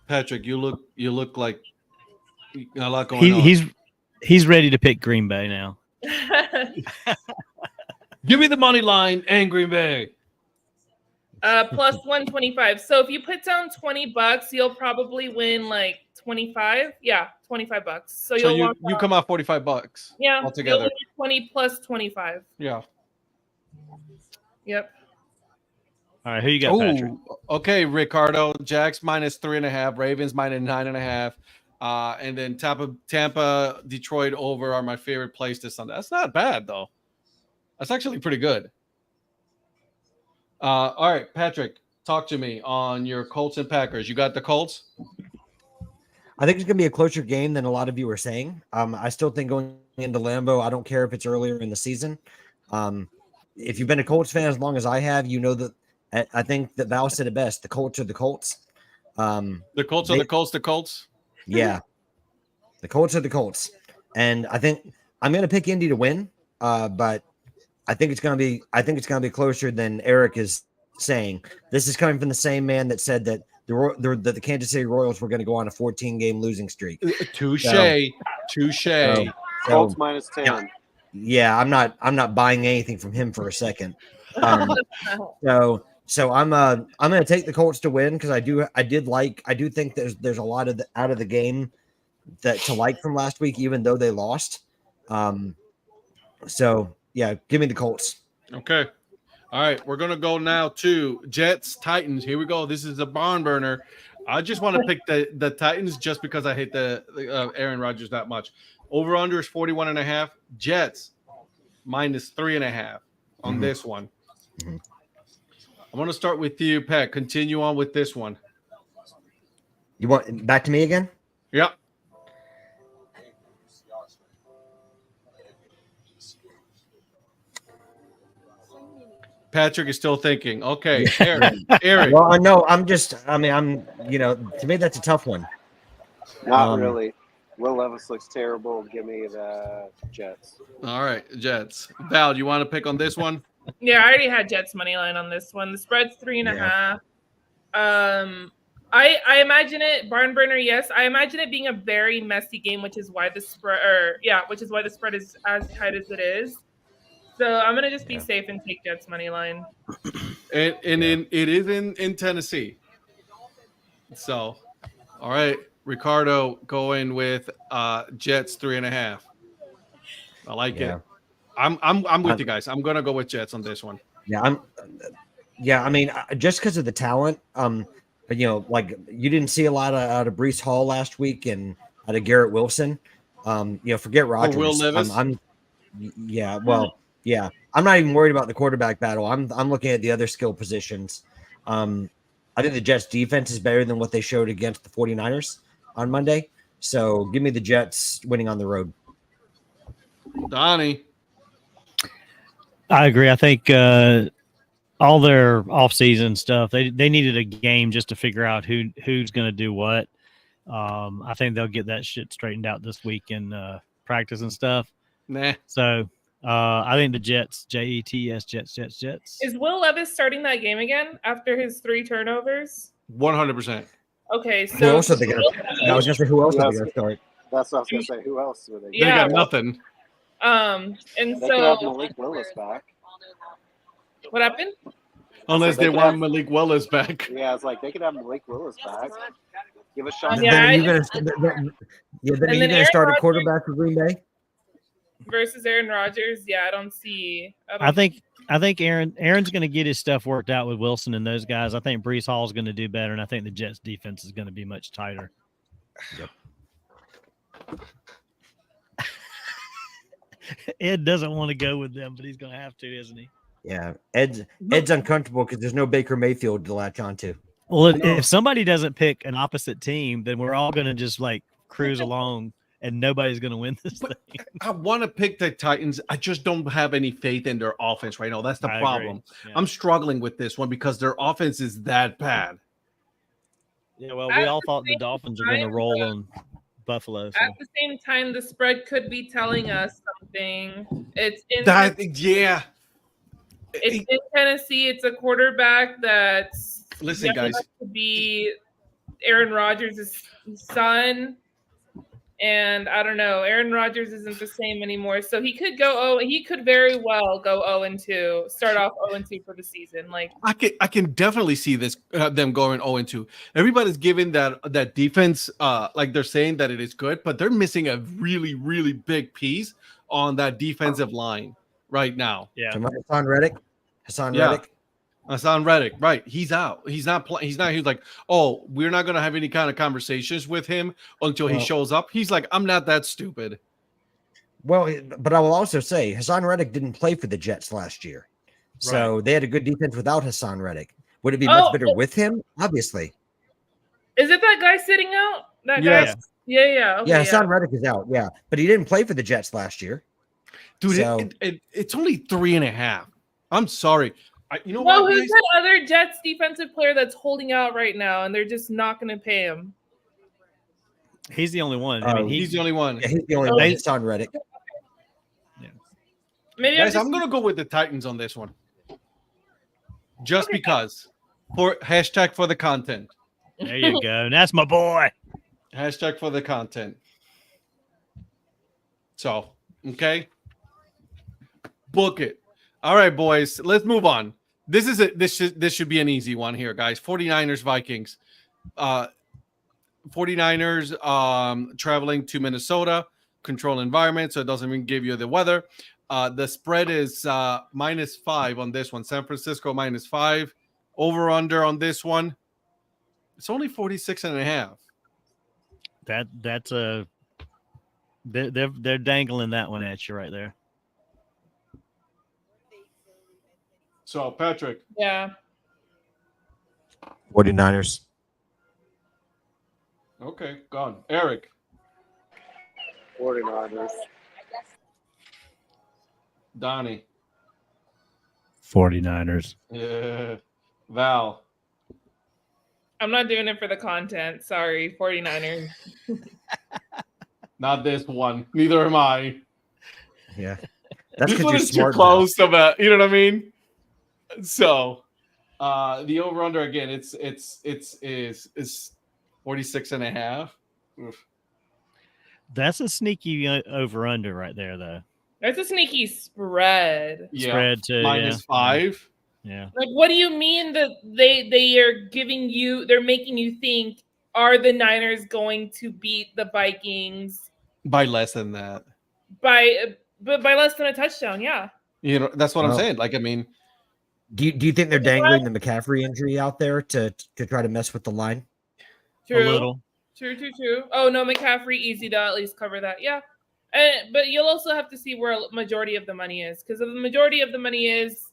Patrick, you look like a lot going on. He's ready to pick Green Bay now. Give me the money line and Green Bay. Plus 125. So if you put down $20, you'll probably win like 25. Yeah, $25. So you come out $45. Yeah, altogether. 20 plus 25. Yeah. Yep. All right, who you got, Patrick? Okay, Ricardo. Jags minus 3.5. Ravens minus 9.5. And then Tampa, Detroit over are my favorite plays this Sunday. That's not bad though. That's actually pretty good. All right, Patrick, talk to me on your Colts and Packers. You got the Colts? I think it's going to be a closer game than a lot of you are saying. I still think going into Lambeau, I don't care if it's earlier in the season. If you've been a Colts fan as long as I have, you know that I think that Val said it best. The Colts are the Colts. The Colts are the Colts. The Colts. Yeah, the Colts are the Colts, and I think I'm going to pick Indy to win. But I think it's going to be closer than Eric is saying. This is coming from the same man that said that the Kansas City Royals were going to go on a 14-game losing streak. Touche. Colts minus 10. Yeah, I'm not buying anything from him for a second. So I'm going to take the Colts to win because I do think there's a lot of out of the game to like from last week, even though they lost. So yeah, give me the Colts. Okay. All right, we're gonna go now to Jets Titans. Here we go. This is a barn burner. I just want to pick the Titans just because I hate the Aaron Rodgers that much. Over under is 41.5. Jets -3.5 on this one. Mm-hmm. I want to start with you, Pat. Continue on with this one. You want back to me again? Yep. Patrick is still thinking. Okay, Eric. Well, no, to me that's a tough one. Not really. Will Levis looks terrible. Give me the Jets. All right, Jets. Val, you want to pick on this one? Yeah, I already had Jets money line on this one. The spread's 3.5. I imagine it barn burner. Yes, I imagine it being a very messy game, which is why the spread, is as tight as it is. So I'm gonna just be safe and take Jets money line. It is in Tennessee. So, all right, Ricardo going with Jets 3.5. I like it. I'm with you guys. I'm gonna go with Jets on this one. Yeah, I mean, just because of the talent. But like you didn't see a lot out of Breece Hall last week and out of Garrett Wilson. Forget Rodgers. Will Levis. I'm not even worried about the quarterback battle. I'm looking at the other skill positions. I think the Jets defense is better than what they showed against the 49ers on Monday. So give me the Jets winning on the road. Donnie. I agree. I think all their offseason stuff, they needed a game just to figure out who's going to do what. I think they'll get that shit straightened out this week in practice and stuff. Nah. So I think the Jets, Jets. Is Will Levis starting that game again after his 3 turnovers? 100%. Okay, so Who else are they going to? I was going to say who else are they going to start? That's what I was going to say. Who else were they? They got nothing. And They could so have Malik Willis back. what happened? Unless they want Malik Willis back. Yeah, it's like they could have Malik Willis back. Give a shot. Yeah, Then are you going to start a quarterback for Green Bay? Versus Aaron Rodgers, I don't see. I think Aaron's going to get his stuff worked out with Wilson and those guys. I think Breece Hall is going to do better, and I think the Jets defense is going to be much tighter. Yep. Ed doesn't want to go with them, but he's going to have to, isn't he? Yeah, Ed's uncomfortable because there's no Baker Mayfield to latch onto. Well, if somebody doesn't pick an opposite team, then we're all going to just like cruise along. And nobody's going to win this thing. I want to pick the Titans. I just don't have any faith in their offense right now. That's the problem. Yeah. I'm struggling with this one because their offense is that bad. Yeah, well, we all thought the Dolphins were going to roll on Buffalo. So. At the same time, the spread could be telling us something. It's in Yeah. It's in Tennessee. It's a quarterback that's guys, to be Aaron Rodgers' son. And I don't know, Aaron Rodgers isn't the same anymore. So he could he could very well go 0-2, start off 0-2 for the season. Like I can definitely see this them going 0-2. Everybody's giving that defense like they're saying that it is good, but they're missing a really, really big piece on that defensive line right now. Yeah. Hassan Reddick. Hassan Reddick, right? He's out. He's not playing. He's like, oh, we're not gonna have any kind of conversations with him until he shows up. He's like, I'm not that stupid. Well, but I will also say Hassan Reddick didn't play for the Jets last year, so they had a good defense without Hassan Reddick. Would it be much better with him? Obviously. Is it that guy sitting out? That guy? Yeah. Okay, Hassan Reddick is out. Yeah, but he didn't play for the Jets last year. Dude, it's only 3.5. I'm sorry. Who's that other Jets defensive player that's holding out right now, and they're just not going to pay him? He's the only one. He's the only one. Yeah, he's the only one. Hassan Reddick. Yeah. Maybe guys, I'm going to go with the Titans on this one. Just because. For the content. There you go. That's my boy. For the content. So, okay. Book it. All right, boys. Let's move on. This should be an easy one here, guys. 49ers, Vikings. 49ers traveling to Minnesota, control environment, so it doesn't even give you the weather. The spread is -5 on this one. San Francisco -5. Over under on this one. It's only 46.5. That's a they're dangling that one at you right there. So Patrick. Yeah. 49ers. Okay, gone. Eric. 49ers. Donnie. 49ers. Yeah. Val. I'm not doing it for the content. Sorry, 49ers. Not this one. Neither am I. Yeah. That's This because one you're is too smart. close to that. You know what I mean? So the over under again, it's 46.5. Oof. That's a sneaky over under right there, though. That's a sneaky spread. Yeah. Spread to -5. Yeah. Like, what do you mean that they are giving you? They're making you think, are the Niners going to beat the Vikings By less than that. by less than a touchdown? Yeah. You know, that's what I'm Oh. saying. Like, I mean, Do you think they're dangling the McCaffrey injury out there to try to mess with the line? True. A little. True. Oh no, McCaffrey, easy to at least cover that. Yeah. But you'll also have to see where a majority of the money is, because if the majority of the money is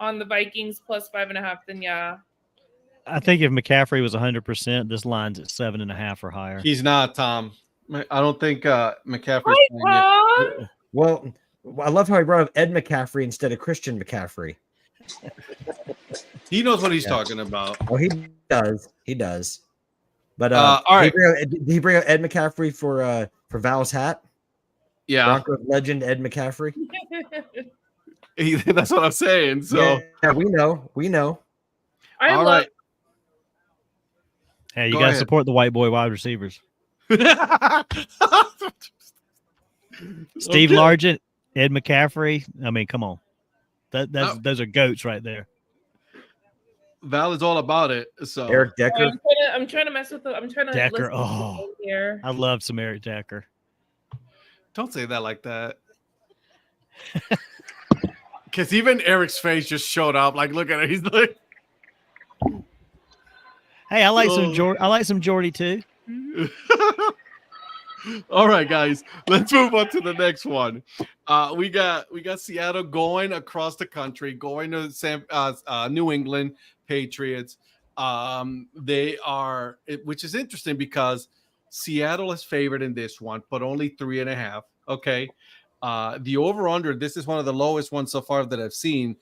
on the Vikings plus 5.5, then yeah. I think if McCaffrey was 100%, this line's at 7.5 or higher. he's not, Tom. I don't think McCaffrey's Hi, playing yet. Tom. Well, I love how he brought up Ed McCaffrey instead of Christian McCaffrey. He knows what he's talking about. Oh, he does. He does. But all right. did he bring up Ed McCaffrey for Val's hat? Yeah, Broncos legend Ed McCaffrey. that's what I'm saying. So, yeah, we know. I all love right. Hey, you Go got to ahead. support the white boy wide receivers. Steve Okay. Largent, Ed McCaffrey. I mean, come on. Those are goats right there. Val is all about it. So Eric Decker. I'm trying to mess with the. I'm trying to Decker, listen to oh. the here. I love some Eric Decker. don't say that like that. Because even Eric's face just showed up. Like, look at it. He's like, Hey, I like Oh. some Jordy too. all right, guys. Let's move on to the next one. We got Seattle going across the country, going to New England Patriots. They are, which is interesting because Seattle is favored in this one, but only 3.5. Okay. The over under, this is one of the lowest ones so far that I've seen.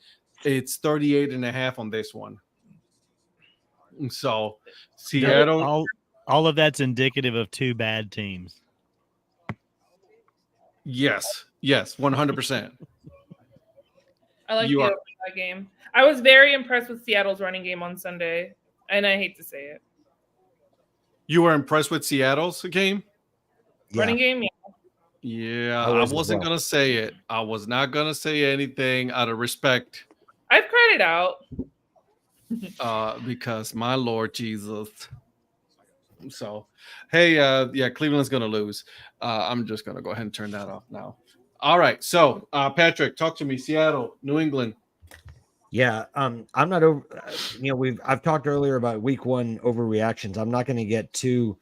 It's 38.5 on this one. So Seattle, All of that's indicative of two bad teams. yes, 100%. I like You the are- over that game. I was very impressed with Seattle's running game on Sunday, and I hate to say it. You were impressed with Seattle's game? Running game, yeah. Yeah, I I was as wasn't well. gonna say it. I was not gonna say anything out of respect, I've cried it out. because my Lord Jesus. So, hey, yeah, Cleveland's gonna lose. I'm just gonna go ahead and turn that off now. All right, so Patrick, talk to me. Seattle, New England. Yeah, I'm not over. I've talked earlier about Week 1 overreactions. I'm not going to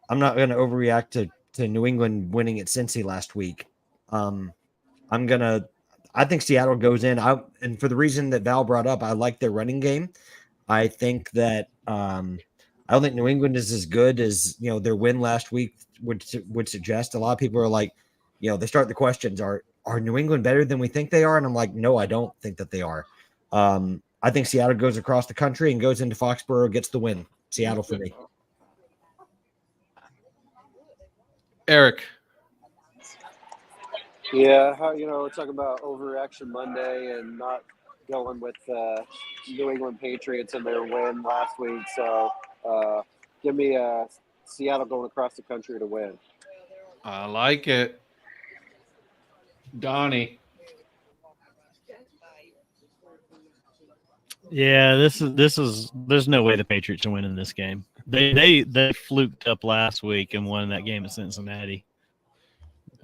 overreact to New England winning at Cincy last week. I think Seattle goes in. And for the reason that Val brought up, I like their running game. I think that I don't think New England is as good as their win last week would suggest. A lot of people are like, they start the questions: Are New England better than we think they are? And I'm like, no, I don't think that they are. I think Seattle goes across the country and goes into Foxborough, gets the win. Seattle for me. Eric. Yeah, talking about overreaction Monday and not going with New England Patriots and their win last week. So give me Seattle going across the country to win. I like it. Donnie. Yeah, this is. There's no way the Patriots are winning this game. They fluked up last week and won that game at Cincinnati.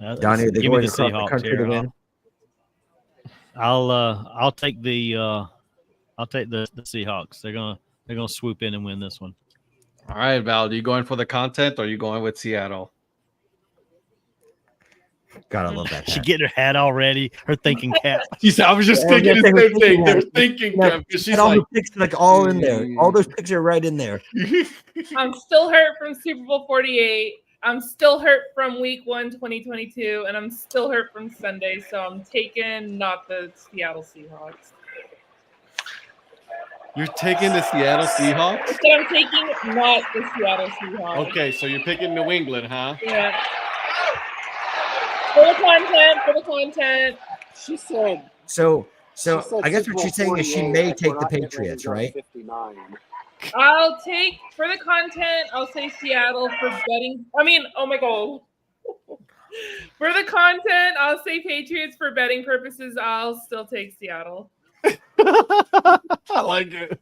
Donnie, are they give me going the across the Seahawks country to here. win? I'll take the Seahawks. They're gonna swoop in and win this one. All right, Val, are you going for the content or are you going with Seattle? God, I love that. She Hat. get her hat already. Her thinking cap. I was just Yeah, thinking they the were same thing. thinking They're that. thinking, Yeah, Kev, 'cause she's and all like, the picks all in there. All those picks are right in there. I'm still hurt from Super Bowl 48. I'm still hurt from Week 1, 2022, and I'm still hurt from Sunday. So I'm taking not the Seattle Seahawks. You're taking the Seattle Seahawks? So I'm taking not the Seattle Seahawks. Okay, so you're picking New England, huh? Yeah. For the content. She said. So she said I guess Super what she's Bowl saying is she 48, may like, take we're the not getting ready to Patriots, go to right? 59. I'll take for the content. I'll say Seattle for betting. I mean, oh my god. For the content, I'll say Patriots. For betting purposes, I'll still take Seattle. I like it.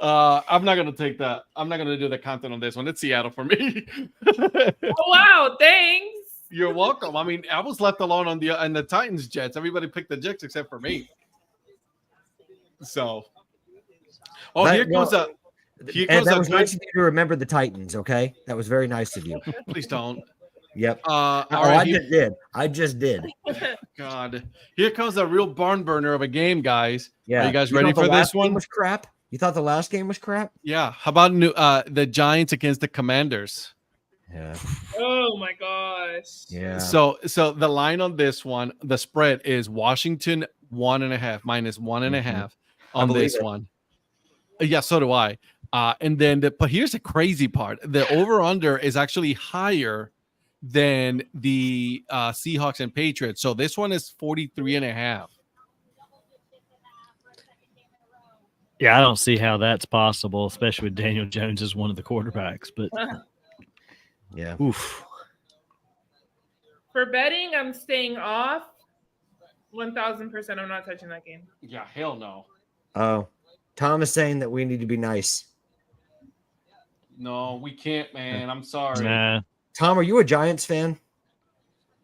I'm not gonna take that. I'm not gonna do the content on this one. It's Seattle for me. Oh wow, thanks. You're welcome. I mean, I was left alone on the Titans Jets. Everybody picked the Jets except for me. So, here goes a. Here And goes that a was good. nice of you to remember the Titans. Okay, that was very nice of you. Please don't. Yep. All Oh, right, I just did. I just did. God, here comes a real barn burner of a game, guys. Yeah. Are you guys You ready thought the for last this one? game was crap? You thought the last game was crap? Yeah. How about the Giants against the Commanders? Yeah. Oh my gosh. Yeah. So the line on this one, the spread is Washington 1.5 minus 1.5 on believe this it. one. Yeah, so do I. And then but here's the crazy part: the over under is actually higher than the Seahawks and Patriots. So this one is 43.5. Yeah, I don't see how that's possible, especially with Daniel Jones as one of the quarterbacks. But Yeah. oof. For betting, I'm staying off. 1,000%. I'm not touching that game. Yeah, hell no. Oh, Tom is saying that we need to be nice. No, we can't, man. I'm sorry. Nah. Tom, are you a Giants fan?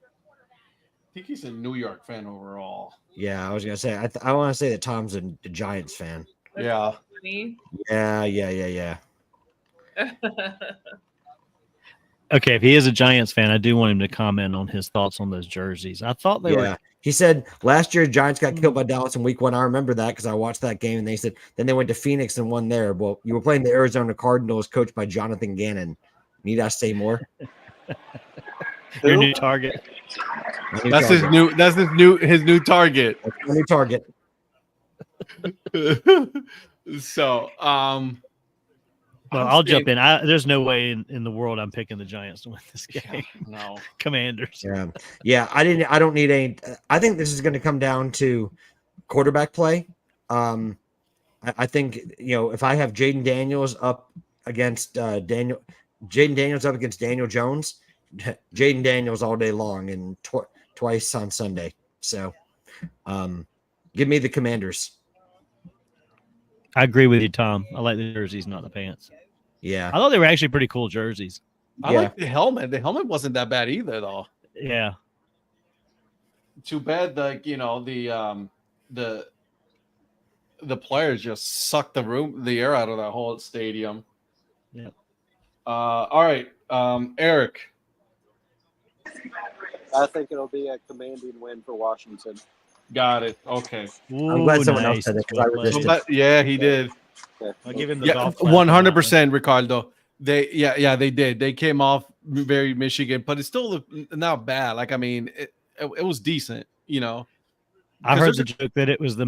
I think he's a New York fan overall. Yeah, I was gonna say. I want to say that Tom's a Giants fan. That's Yeah. funny. Yeah. Okay, if he is a Giants fan, I do want him to comment on his thoughts on those jerseys. I thought they were. He said last year Giants got killed by Dallas in week 1. I remember that because I watched that game, and they said then they went to Phoenix and won there. Well, you were playing the Arizona Cardinals, coached by Jonathan Gannon. Need I say more? Your new target. That's his new target. That's my new target. So, Well, I'll jump in. There's no way in the world I'm picking the Giants to win this game. No. Commanders. Yeah. I don't need any. I think this is going to come down to quarterback play. I think if I have Jaden Daniels up against Daniel Jones, Jaden Daniels all day long and twice on Sunday. So, give me the Commanders. I agree with you, Tom. I like the jerseys, not the pants. Yeah. I thought they were actually pretty cool jerseys. I like the helmet. The helmet wasn't that bad either, though. Yeah. Too bad, the players just sucked the air out of that whole stadium. Yeah. All right, Eric. I think it'll be a commanding win for Washington. Got it. Okay. I'm glad someone else nice. said it because I resisted. Yeah, he did. I'll give him the Yeah, golf clap on that 100%, Ricardo. They did. They came off very Michigan, but it's still not bad. Like, I mean, it was decent, I heard the joke that it was they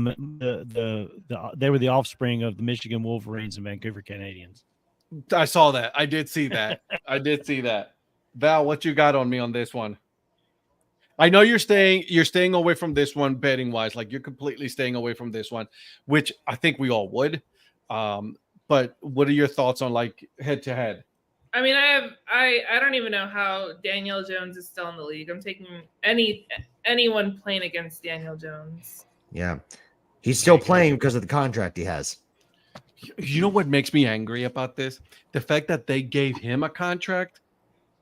were the offspring of the Michigan Wolverines and Vancouver Canadians. I saw that. I did see that. Val, what you got on me on this one? I know you're staying away from this one betting wise. Like, you're completely staying away from this one, which I think we all would. But what are your thoughts on like head to head? I mean, I don't even know how Daniel Jones is still in the league. I'm taking anyone playing against Daniel Jones. Yeah. He's still playing because of the contract he has. You know what makes me angry about this? The fact that they gave him a contract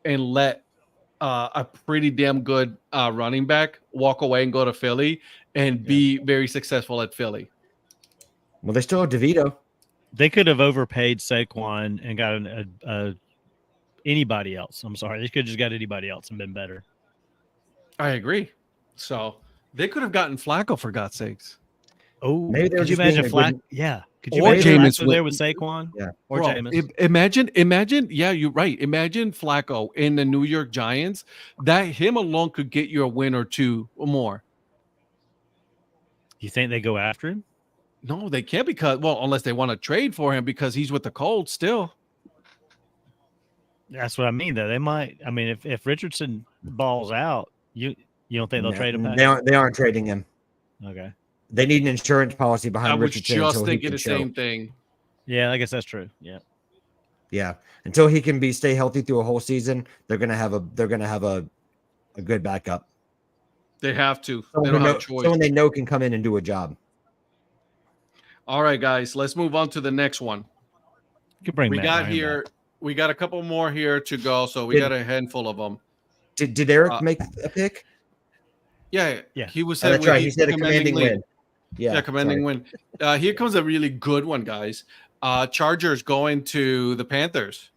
and let a pretty damn good running back walk away and go to Philly and be very successful at Philly. Well, they still have DeVito. They could have overpaid Saquon and got anybody else. I'm sorry. They could have just got anybody else and been better. I agree. So they could have gotten Flacco for God's sakes. Oh, Maybe they were could you just being imagine a Flack? good- Yeah. Could you Or imagine Jameis Flacco there with Saquon? Yeah. Or Bro, Jameis. imagine. Yeah, you're right. Imagine Flacco in the New York Giants. That him alone could get you a win or two or more. You think they go after him? No, they can't unless they want to trade for him because he's with the Colts still. That's what I mean, though. They might. I mean, if Richardson balls out, you don't think they'll trade him back? They aren't trading him. Okay. They need an insurance policy behind I was Richardson just until he thinking can the show. same thing. Yeah, I guess that's true. Yeah. Yeah, until he can stay healthy through a whole season, they're gonna have a good backup. They have to. They Someone, don't who have know, a choice. someone they know can come in and do a job. All right, guys, let's move on to the next one. You could bring We Matt got Ryan here. back. We got a couple more here to go, so we Did- got a handful of them. Did Eric make a pick? Yeah. He was. Oh, that's right. He he's said a commanding lead. win. Yeah, Commanding win. Here comes a really good one, guys. Chargers going to the Panthers.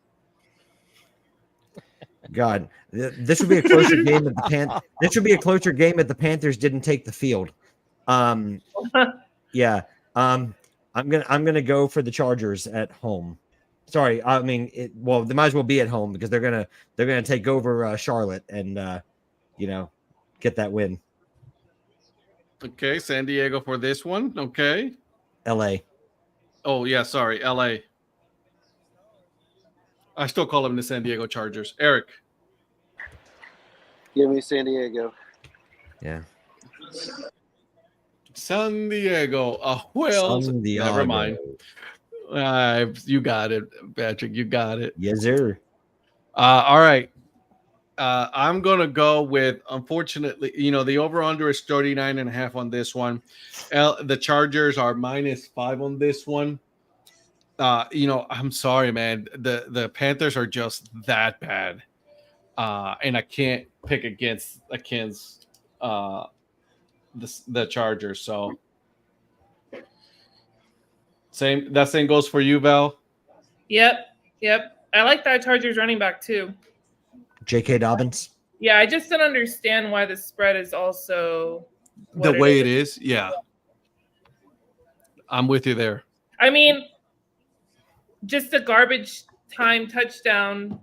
God, this would be a closer game if the This would be a closer game if the Panthers didn't take the field. Yeah. I'm gonna go for the Chargers at home. Sorry, I mean, they might as well be at home because they're gonna take over Charlotte and get that win. Okay, San Diego for this one. Okay. L.A. Oh yeah, sorry, LA. I still call them the San Diego Chargers. Eric. Give me San Diego. Yeah. San Diego. Well, San Diego. never mind. You got it, Patrick. You got it. Yes, sir. All right. I'm going to go with, unfortunately, the over-under is 39.5 on this one. The Chargers are -5 on this one. I'm sorry, man. The Panthers are just that bad. And I can't pick against the Chargers. So that same goes for you, Val. Yep. I like that Chargers running back too. J.K. Dobbins. Yeah, I just don't understand why the spread is also The way it is. Yeah. I'm with you there. I mean, just a garbage time touchdown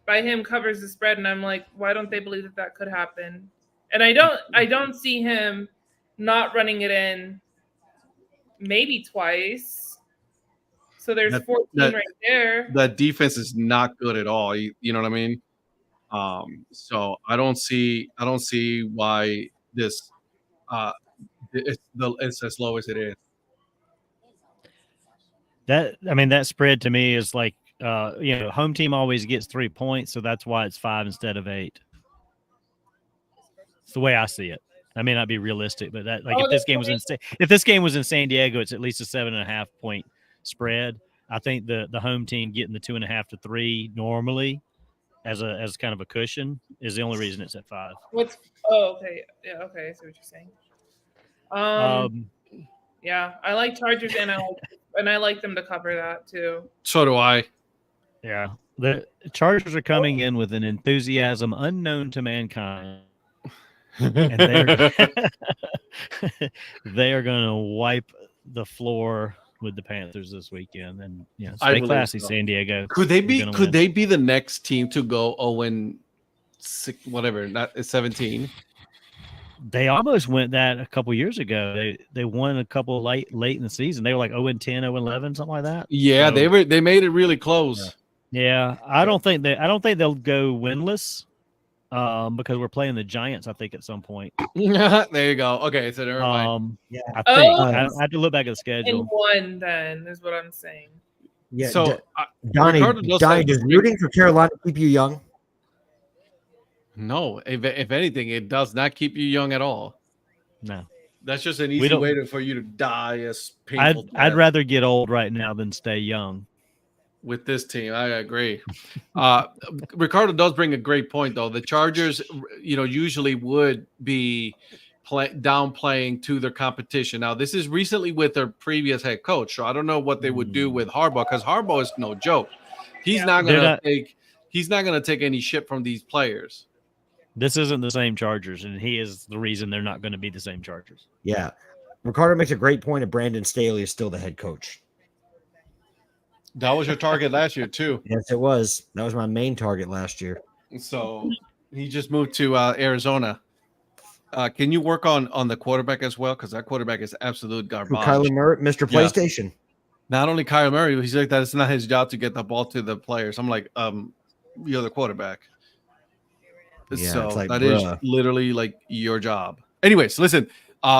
by him covers the spread, and I'm like, why don't they believe that could happen? And I don't see him not running it in maybe twice. So there's 14 right there. The defense is not good at all. You know what I mean? So I don't see why this it's as low as it is. That spread to me is like home team always gets 3 points, so that's why it's 5 instead of 8. It's the way I see it. I may not be realistic, but if this game was in San Diego, it's at least a 7.5 point spread. I think the home team getting the 2.5 to 3 normally as kind of a cushion is the only reason it's at 5. Okay. Yeah, okay, I see what you're saying. Yeah, I like Chargers and I like them to cover that too. So do I. Yeah. The Chargers are coming in with an enthusiasm unknown to mankind. And they are going to wipe the floor with the Panthers this weekend. And stay classy, San Diego. Could they be the next team to go 0-6, whatever, not 17? They almost went that a couple years ago. They won a couple late in the season. They were like 0-10, 0-11, something like that. Yeah, so, they made it really close. Yeah, I don't think they'll go winless. Because we're playing the Giants, I think, at some point. There you go. Okay, so never mind. Yeah, I think I have to look back at the schedule. In one, then is what I'm saying. Yeah. So Donnie, does rooting for Carolina keep you young? No, if anything, it does not keep you young at all. No. That's just an easy way for you to die as painful. I'd rather get old right now than stay young. With this team, I agree. Ricardo does bring a great point, though. The Chargers, usually would be downplaying to their competition. Now, this is recently with their previous head coach, so I don't know what they would do with Harbaugh, because Harbaugh is no joke. He's not going to take any shit from these players. This isn't the same Chargers, and he is the reason they're not going to be the same Chargers. Yeah. Ricardo makes a great point of Brandon Staley is still the head coach. That was your target last year, too. Yes, it was. That was my main target last year. So he just moved to Arizona. Can you work on the quarterback as well? Because that quarterback is absolute garbage. Kyler Murray, Mr. PlayStation. Not only Kyler Murray, he's like that. It's not his job to get the ball to the players. I'm like, you're the quarterback. Yeah, so like, that is literally like your job. Anyways, listen.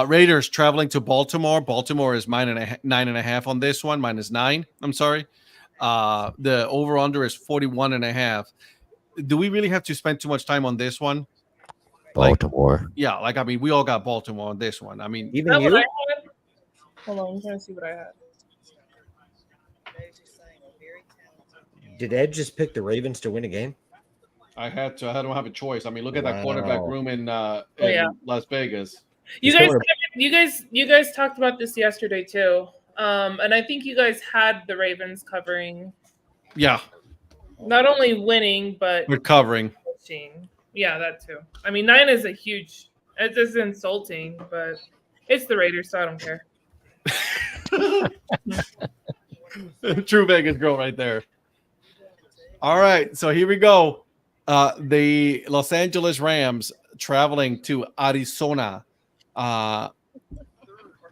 Raiders traveling to Baltimore. Baltimore is 9.5 on this one, -9. I'm sorry. The over-under is 41.5. Do we really have to spend too much time on this one? Baltimore. We all got Baltimore on this one. I mean, even you? Hold on, I'm trying to see what I had. Did Ed just pick the Ravens to win a game? I had to. I don't have a choice. I mean, look at that quarterback room in Las Vegas. You guys talked about this yesterday too, and I think you guys had the Ravens covering. Yeah. Not only winning, but recovering. Yeah, that too. I mean, 9 is a huge. It's just insulting, but it's the Raiders, so I don't care. True Vegas girl right there. All right, so here we go. The Los Angeles Rams traveling to Arizona.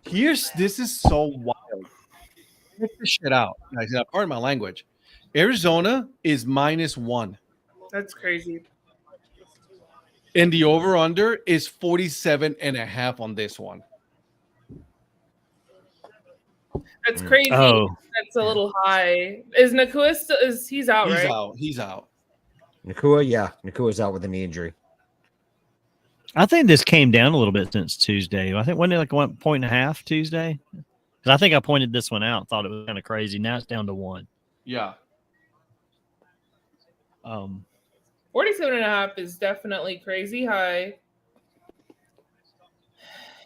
This is so wild. Check this shit out. Guys, pardon my language. Arizona is -1. That's crazy. And the over-under is 47.5 on this one. That's crazy. Oh. That's a little high. Is Nakua still? He's out, right? He's out. Nakua's out with a knee injury. I think this came down a little bit since Tuesday. I think wasn't it like 1.5 Tuesday? Because I think I pointed this one out. Thought it was kind of crazy. Now it's down to 1. Yeah. 47.5 is definitely crazy high.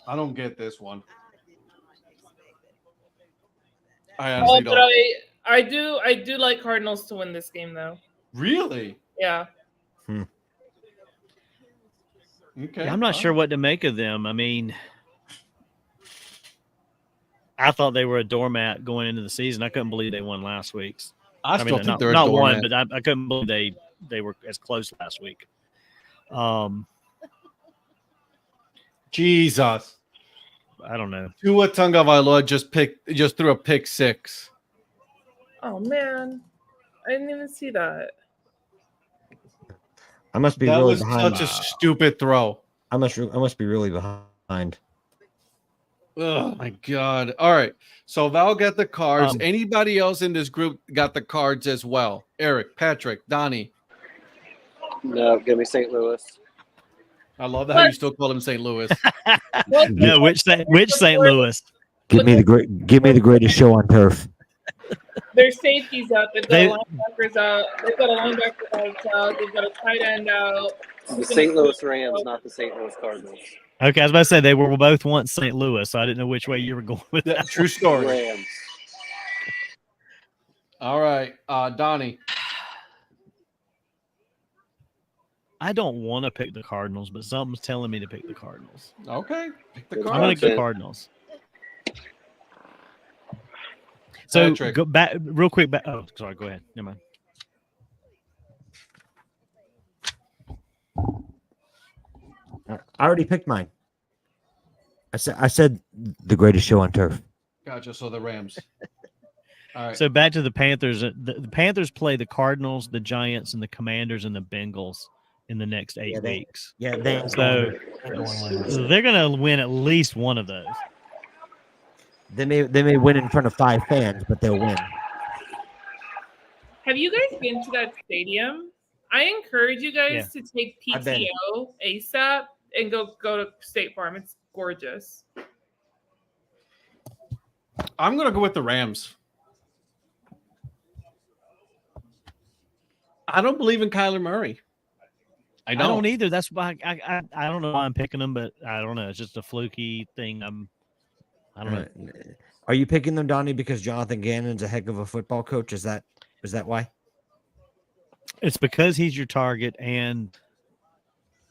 I don't get this one. I honestly don't. But I do like Cardinals to win this game though. Really? Yeah. Okay. I'm not sure what to make of them. I mean, I thought they were a doormat going into the season. I couldn't believe they won last week's. I still think they're a doormat. Not one, but I couldn't believe they were as close last week. Jesus. I don't know. Tua Tagovailoa just threw a pick 6. Oh man, I didn't even see that. I must be that really was behind. Such a stupid throw. I must be really behind. Oh my god! All right, so Val got the cards. Anybody else in this group got the cards as well? Eric, Patrick, Donnie. No, give me St. Louis. I love that how you still call him St. Louis. No, which St. Louis? Give me the greatest show on turf. There's safeties out. They've got linebackers out. They've got a linebacker out. They've got a tight end out. The St. Louis Rams, not the St. Louis Cardinals. Okay, I was about to say they were both once St. Louis, so I didn't know which way you were going with that. True story. Rams. All right, Donnie. I don't want to pick the Cardinals, but something's telling me to pick the Cardinals. Okay, pick the I'm Cardinals. going to go Cardinals. So Patrick. go back real quick. Oh, sorry. Go ahead. Never mind. I already picked mine. I said the greatest show on turf. Gotcha. So the Rams. All right. So back to the Panthers. The Panthers play the Cardinals, the Giants, and the Commanders and the Bengals in the next 8 weeks. So they're going to win at least one of those. They may win in front of 5 fans, but they'll win. Have you guys been to that stadium? I encourage you guys to take PTO ASAP and go to State Farm. It's gorgeous. I'm gonna go with the Rams. I don't believe in Kyler Murray. I don't either. That's why I don't know why I'm picking them, but I don't know. It's just a fluky thing. I don't know. Are you picking them, Donnie, because Jonathan Gannon's a heck of a football coach? Is that why? It's because he's your target, and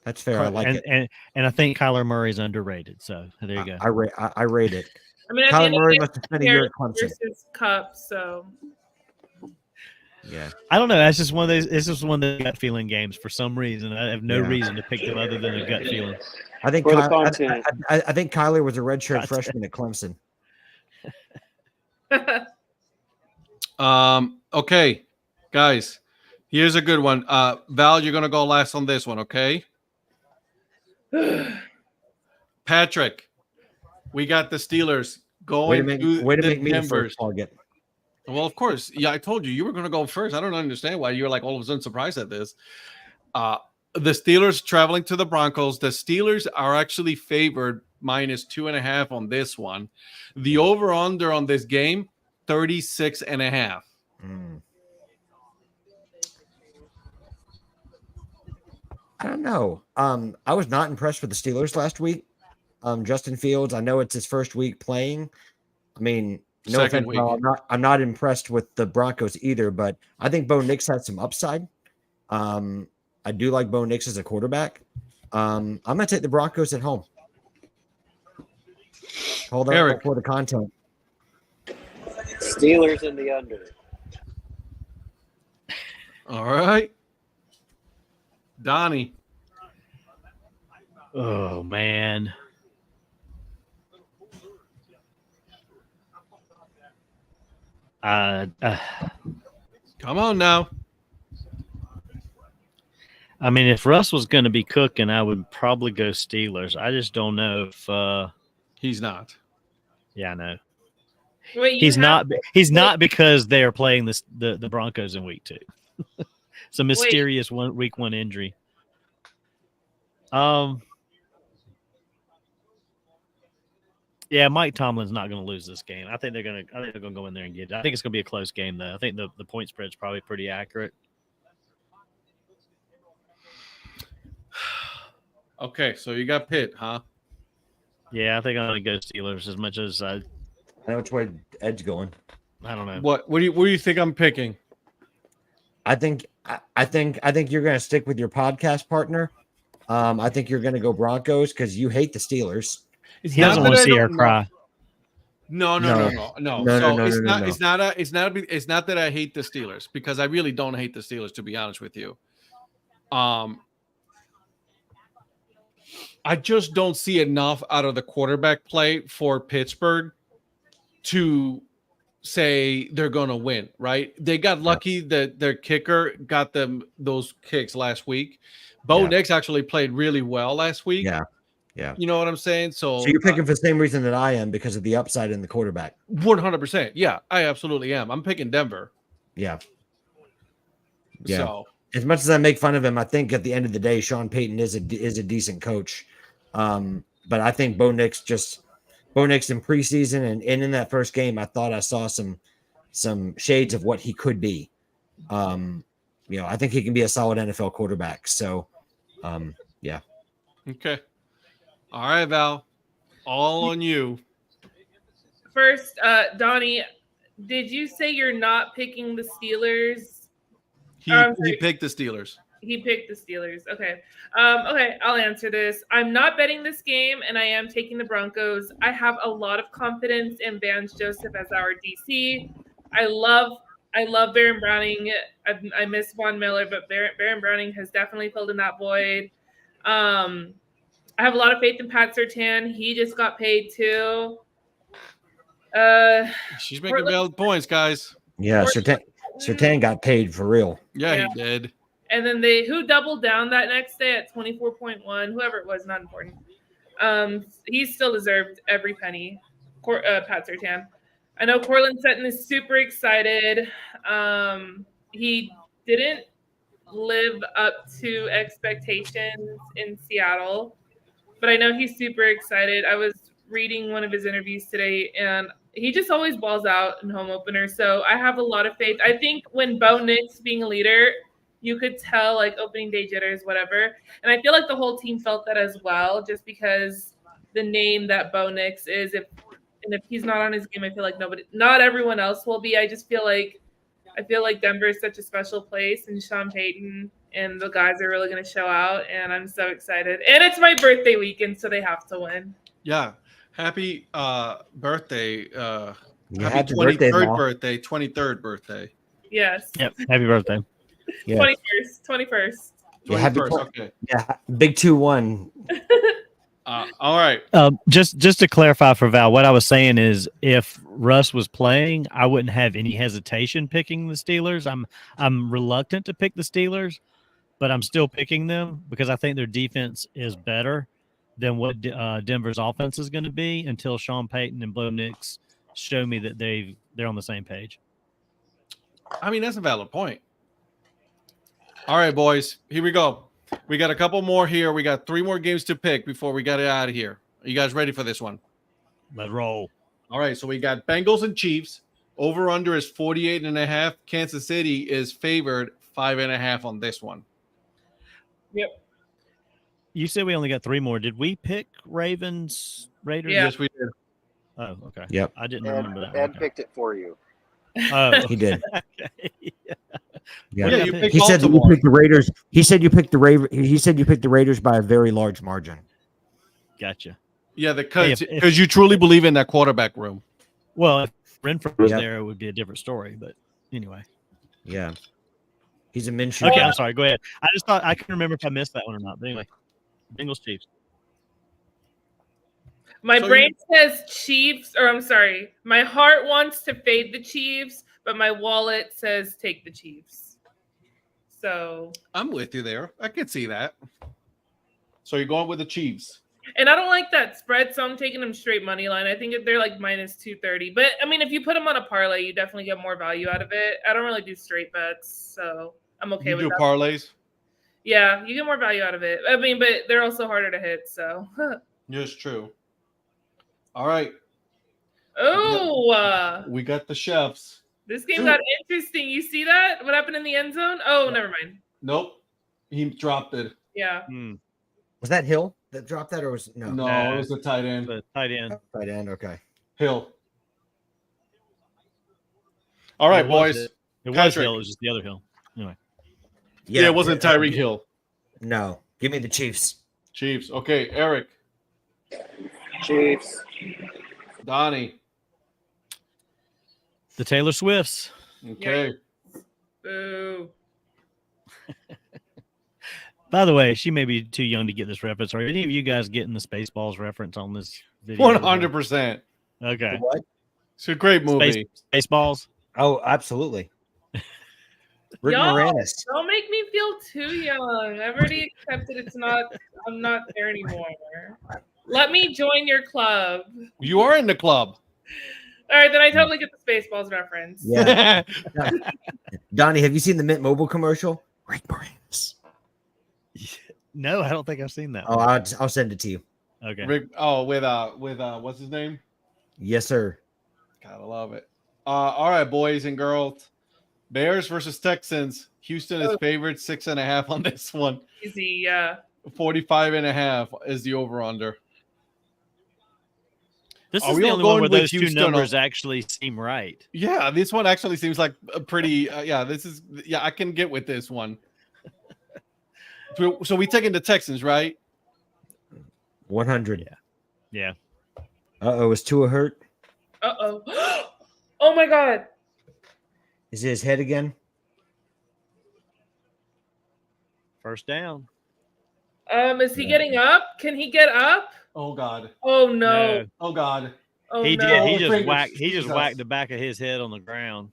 That's fair. I like it. And I think Kyler Murray's underrated. So there you go. I rate it. I mean, at the Kyler end of Murray the must have spent a year at Clemson. versus Cup, so Yeah. I don't know. That's just one of those. It's just one of the gut feeling games for some reason. I have no reason to pick them other than a gut feeling. I think For the Kyler, content. I think Kyler was a redshirt freshman at Clemson. Okay, guys, here's a good one. Val, you're gonna go last on this one, okay? Patrick, we got the Steelers going Way to to make me the Denver's. first target. Well, of course. Yeah, I told you were going to go first. I don't understand why you're like all of a sudden surprised at this. The Steelers traveling to the Broncos. The Steelers are actually favored -2.5 on this one. The over-under on this game, 36.5. I don't know. I was not impressed with the Steelers last week. Justin Fields, I know it's his first week playing. I mean, no Second offense, week. Val, I'm not impressed with the Broncos either, but I think Bo Nix has some upside. I do like Bo Nix as a quarterback. I'm gonna take the Broncos at home. Hold on Eric. for the content. Steelers in the under. All right. Donnie. Oh man. Come on now. I mean, if Russ was going to be cooking, I would probably go Steelers. I just don't know if. He's not. Yeah, I know. wait, He's not. He's not because they are playing the Broncos in week 2. It's a mysterious week 1 injury. Yeah, Mike Tomlin's not going to lose this game. I think they're going to go in there and get it. I think it's going to be a close game, though. I think the point spread's probably pretty accurate. Okay, so you got Pitt, huh? Yeah, I think I'm going to go Steelers as much as I know which way Ed's going. I don't know. What do you think I'm picking? I think you're going to stick with your podcast partner. I think you're going to go Broncos because you hate the Steelers. He doesn't want to see her cry. No. It's not that I hate the Steelers, because I really don't hate the Steelers, to be honest with you. I just don't see enough out of the quarterback play for Pittsburgh to say they're going to win, right? They got lucky that their kicker got them those kicks last week. Bo Nix actually played really well last week. Yeah. You know what I'm saying? So you're picking for the same reason that I am, because of the upside in the quarterback. 100%. Yeah, I absolutely am. I'm picking Denver. Yeah. So as much as I make fun of him, I think at the end of the day, Sean Payton is a decent coach. But I think Bo Nix in preseason and in that first game, I thought I saw some shades of what he could be. I think he can be a solid NFL quarterback. So, yeah. Okay. All right, Val. All on you. First, Donnie, did you say you're not picking the Steelers? He picked the Steelers. He picked the Steelers. Okay. Okay, I'll answer this. I'm not betting this game, and I am taking the Broncos. I have a lot of confidence in Vance Joseph as our DC. I love Baron Browning. I miss Von Miller, but Baron Browning has definitely filled in that void. I have a lot of faith in Pat Surtain. He just got paid too. She's making valid points, guys. Yeah, Surtain got paid for real. Yeah, he did. And then who doubled down that next day at 24.1, whoever it was, not important. He still deserved every penny. Pat Surtain. I know Cortland Sutton is super excited. He didn't live up to expectations in Seattle, but I know he's super excited. I was reading one of his interviews today, and he just always balls out in home openers. So I have a lot of faith. I think when Bo Nix being a leader, you could tell like opening day jitters, whatever. And I feel like the whole team felt that as well, just because the name that Bo Nix is. If he's not on his game, I feel like not everyone else will be. I feel like Denver is such a special place, and Sean Payton and the guys are really going to show out, and I'm so excited. And it's my birthday weekend, so they have to win. Yeah. Happy birthday. Yeah, Happy birthday, 23rd Mal. birthday. 23rd birthday. Yes. Yep. Happy birthday. Yeah. 21st. Yeah, happy 21st. Okay. Yeah, big 2-1. All right. Just to clarify for Val, what I was saying is if Russ was playing, I wouldn't have any hesitation picking the Steelers. I'm reluctant to pick the Steelers, but I'm still picking them because I think their defense is better than what Denver's offense is going to be until Sean Payton and Bo Nix show me that they're on the same page. I mean, that's a valid point. All right, boys. Here we go. We got a couple more here. We got 3 more games to pick before we got it out of here. Are you guys ready for this one? Let's roll. All right. So we got Bengals and Chiefs. Over under is 48.5. Kansas City is favored 5.5 on this one. Yep. You said we only got 3 more. Did we pick Ravens, Raiders? Yeah. Yes, we did. Oh, okay. Yep. I didn't remember that. Ed Okay. picked it for you. Oh, He did. okay. Yeah. What did I you pick? picked He said that you Baltimore. picked the Raiders. He said you picked the Raiders by a very large margin. Gotcha. Yeah, Hey, because if- you truly believe in that quarterback room. Well, if Renfro was Yep. there, it would be a different story. But anyway. Yeah. He's a Minshew. Okay, guy. I'm sorry. Go ahead. I just thought I couldn't remember if I missed that one or not. But anyway, Bengals Chiefs. My So brain says Chiefs, or I'm sorry, my heart wants to fade the Chiefs, but my wallet says take the Chiefs. So, I'm with you there. I can see that. So you're going with the Chiefs. and I don't like that spread, so I'm taking them straight money line. I think they're like minus 230. But I mean, if you put them on a parlay, you definitely get more value out of it. I don't really do straight bets, so I'm okay You with do that. parlays? Yeah, you get more value out of it. I mean, but they're also harder to hit, so. Yes, true. All right. Oh, We got the chefs. this game got interesting. You see that? What happened in the end zone? Oh, never mind. Nope. He dropped it. Yeah. Was that Hill that dropped that, or was no? No, Nah. it was the tight end. The tight end. Tight end. Okay. Hill. All right, It was- boys. It was Patrick. Hill. It was just the other Hill. Anyway. Yeah, it wasn't Tyreek Hill. No, give me the Chiefs. Chiefs. Okay, Eric. Chiefs. Donnie. The Taylor Swifts. Okay. Boo. By the way, she may be too young to get this reference. Are any of you guys getting the Spaceballs reference on this video? 100%. Okay. What? It's a great movie. Spaceballs. Oh, absolutely. Rick Y'all, Moranis. don't make me feel too young. I've already accepted I'm not there anymore. Let me join your club. You are in the club. All right, then I totally get the Spaceballs reference. Yeah. Donnie, have you seen the Mint Mobile commercial? Rick Moranis. No, I don't think I've seen that. Oh, one. I'll send it to you. Okay. Rick, with what's his name? Yes, sir. Gotta love it. All right, boys and girls. Bears versus Texans. Houston is favored 6.5 on this one. Easy, yeah. 45.5 is the over-under. This Are is we the all only one going where with those two Houston numbers actually seem right. Yeah, this one actually seems like a pretty. I can get with this one. So we taking the Texans, right? 100. Yeah. Uh-oh, is Tua hurt? Uh-oh. Oh my God. Is it his head again? First down. Is he getting up? Can he get up? Oh God. Oh no. Oh God. Oh He no. did. He the just fingers. whacked. He just Jesus. whacked the back of his head on the ground.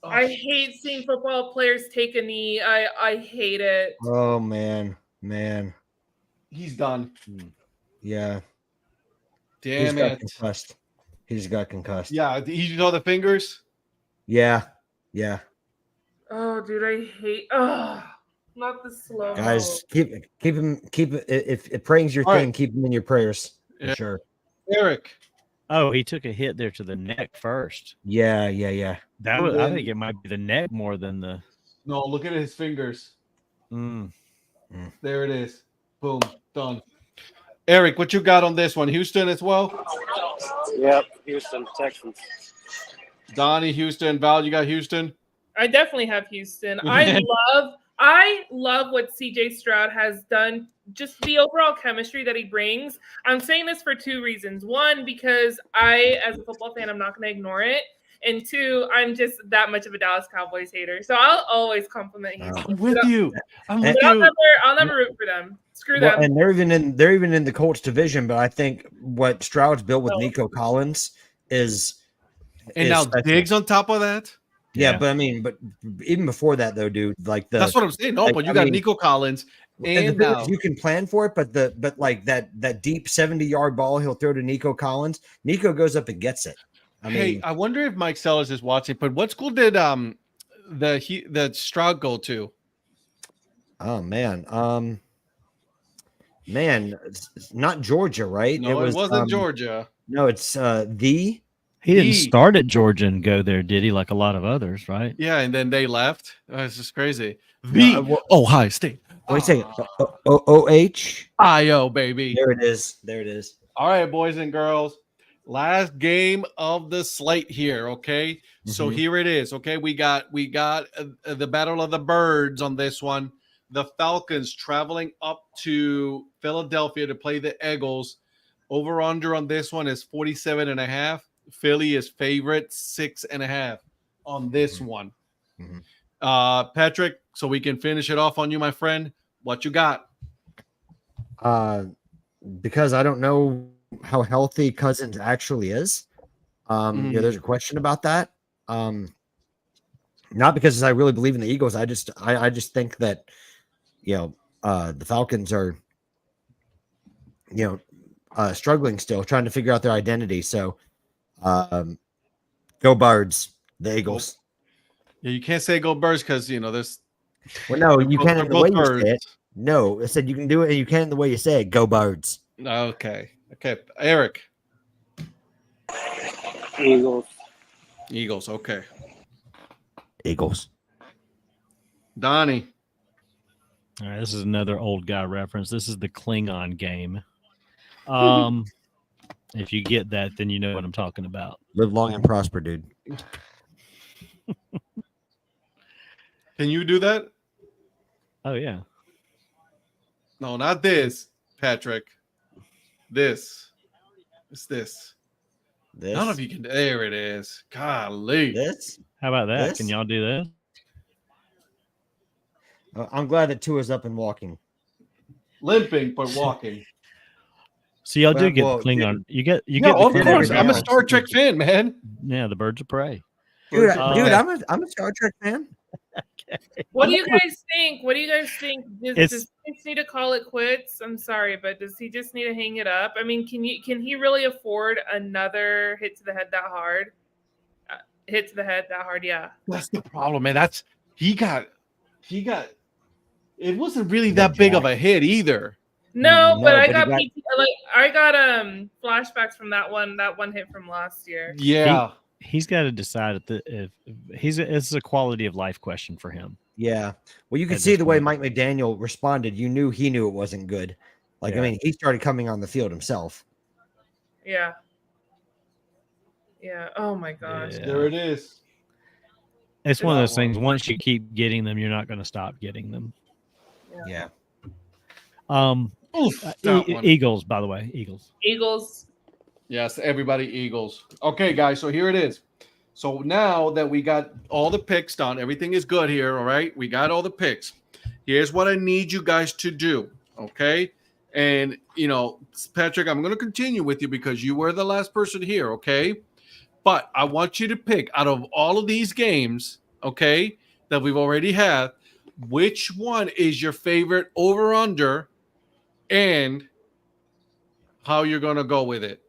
Oh, I hate seeing football players take a knee. I hate it. Oh, man. He's done. Yeah. Damn got it. concussed. He just got concussed. Yeah. You know the fingers. Yeah. Oh, dude, I hate. Oh, not the slow. Guys, keep him. Keep it. If praying's your All thing, right. keep him in your prayers. For Yeah. sure. Eric. Oh, he took a hit there to the neck first. Yeah. That And was, I then- think it might be the neck more than the. No, look at his fingers. Mm. There it is. Boom, done. Eric, what you got on this one? Houston as well? Yep, Houston Texans. Donnie, Houston. Val, you got Houston? I definitely have Houston. I love what CJ Stroud has done, just the overall chemistry that he brings. I'm saying this for two reasons. One, because I, as a football fan, I'm not going to ignore it. And two, I'm just that much of a Dallas Cowboys hater. So I'll always compliment Houston. I'm with you. I'm with But you. I'll never root for them. Screw Well, them. and they're even in the Colts division, but I think what Stroud's built with No. Nico Collins is And now special. Diggs on top of that? Yeah, Yeah. but I mean, but even before that though, dude, like That's what I'm saying. No, like, but you I got mean- Nico Collins the and thing now. is you can plan for it, but like that deep 70-yard ball he'll throw to Nico Collins. Nico goes up and gets it. I Hey, mean, I wonder if Mike Sellers is watching, but what school did the Stroud go to? oh man, it's not Georgia, right? No, it wasn't Georgia. No, it's He didn't He- start at Georgia and go there, did he? Like a lot of others, right? Yeah, and then they left. It's just crazy. No, The Ohio State. wait a second. OH. IO, baby. There it is. There it is. All right, boys and girls. Last game of the slate here. Okay, so Mhm. here it is. Okay, we got the Battle of the Birds on this one. The Falcons traveling up to Philadelphia to play the Eagles. Over under on this one is 47.5. Philly is favorite 6.5 on this one. Mhm. Patrick, so we can finish it off on you, my friend. What you got? Because I don't know how healthy Cousins actually is. Yeah, there's a question about that. Not because I really believe in the Eagles. I just think that the Falcons are struggling still, trying to figure out their identity. So go Birds, the Eagles. Yeah, you can't say go Birds because there's Well, no, you both- can they're in the way both you say it. birds. No, I said you can do it, and you can in the way you say it. Go Birds. Okay. Eric. Eagles. Eagles. Okay. Eagles. Donnie. All right, this is another old guy reference. This is the Klingon game. If you get that, then you know what I'm talking about. Live long and prosper, dude. Can you do that? Oh yeah. No, not this, Patrick. This. It's this. This. None of you can. There it is. Golly. This. How about that? This? Can y'all do that? I'm glad that Tua's up and walking. Limping but walking. So y'all do Well, get well, the Klingon. You get No, the of Klingon course. every I'm a now. Star Trek fan, man. Yeah, the Birds of Prey. Dude, Uh, I'm a Star Trek fan. What do you guys think? It's- Does he just need to call it quits? I'm sorry, but does he just need to hang it up? I mean, can he really afford another hit to the head that hard? Hit to the head that hard, yeah. That's the problem, man. He got. It wasn't really that big of a hit either. No, No, but I but got he I got flashbacks from that one hit from last year. Yeah. He's got to decide if it's a quality of life question for him. Yeah. Well, you could At see this the way point. Mike McDaniel responded. He knew it wasn't good. Like, Yeah. I mean, he started coming on the field himself. Yeah. Yeah. Oh my gosh. Yeah. There it is. It's one of Yeah, those things. Once you keep getting them, you're not going to stop getting them. Yeah. Oof, that one. Eagles, by the way, Eagles. Eagles. Yes, everybody Eagles. Okay, guys, so here it is. So now that we got all the picks done, everything is good here, all right? We got all the picks. Here's what I need you guys to do, okay? And, Patrick, I'm going to continue with you because you were the last person here, okay? But I want you to pick out of all of these games, okay, that we've already had, which one is your favorite over-under and how you're going to go with it.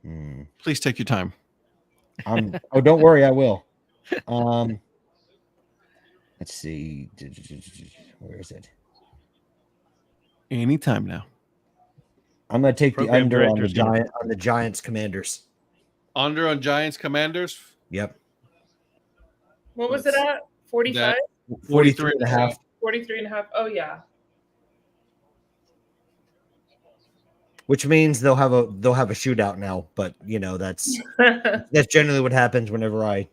Hmm. Please take your time. Oh, don't worry, I will. Let's see. Where is it? Anytime now. I'm gonna take the Program under on the director's gonna- Giants Commanders. Under on Giants Commanders. Yep. What was it at? 45? 43 and a half. 43 and a half. Oh, yeah. Which means they'll have a shootout now, but that's generally what happens whenever I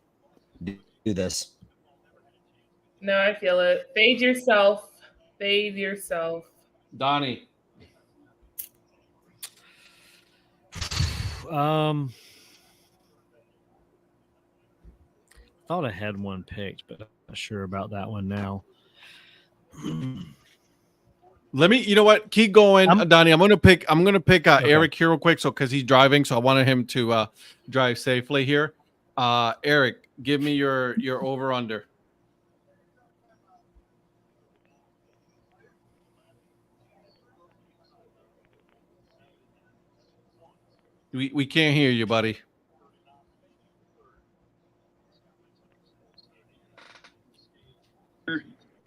do this. No, I feel it. Fade yourself. Fade yourself. Donnie. Thought I had one picked, but I'm not sure about that one now. Let me. You know what? Keep going, Donnie. I'm gonna pick. Okay. Eric here real quick, so because he's driving, so I wanted him to drive safely here. Eric, give me your over under. We can't hear you, buddy.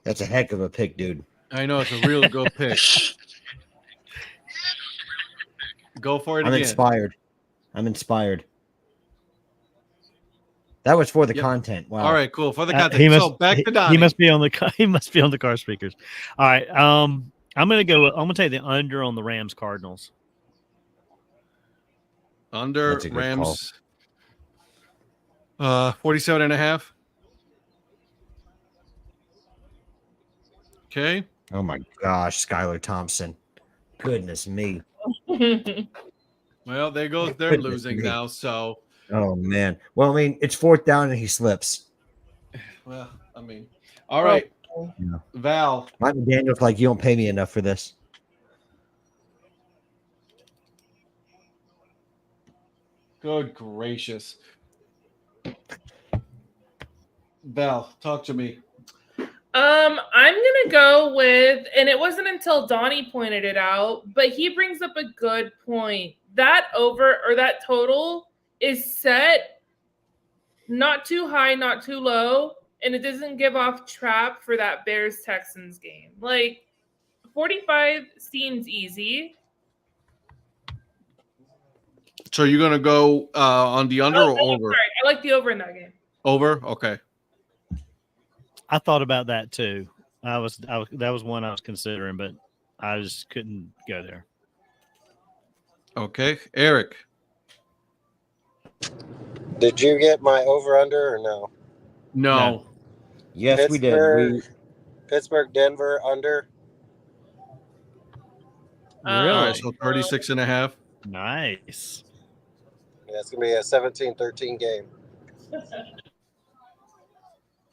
That's a heck of a pick, dude. I know it's a real good pick. Go for it I'm again. inspired. That was for the Yep. content. Wow. All right, cool. For the content. He must, So back to Donnie. he must be on the car speakers. All right. I'm gonna take the under on the Rams Cardinals. Under That's a good Rams. 47 and a half. Okay. Oh my gosh, Skylar Thompson. Goodness me. Well, there goes they're Goodness losing me. now. So, Oh man. Well, I mean, it's 4th down and he slips. well, I mean, all right. Yeah. Val. Mike McDaniel's like, you don't pay me enough for this. Good gracious. Val, talk to me. I'm gonna go with, and it wasn't until Donnie pointed it out, but he brings up a good point. That over or that total is set not too high, not too low, and it doesn't give off trap for that Bears Texans game. Like 45 seems easy. So you're gonna go on the under or over? Sorry, I like the over in that game. Over. Okay. I thought about that too. That was one I was considering, but I just couldn't go there. Okay. Eric. Did you get my over under or no? No. Yes, we did. Pittsburgh, Denver under. All right. So 36 and a half. Nice. Yeah, it's gonna be a 17-13 game.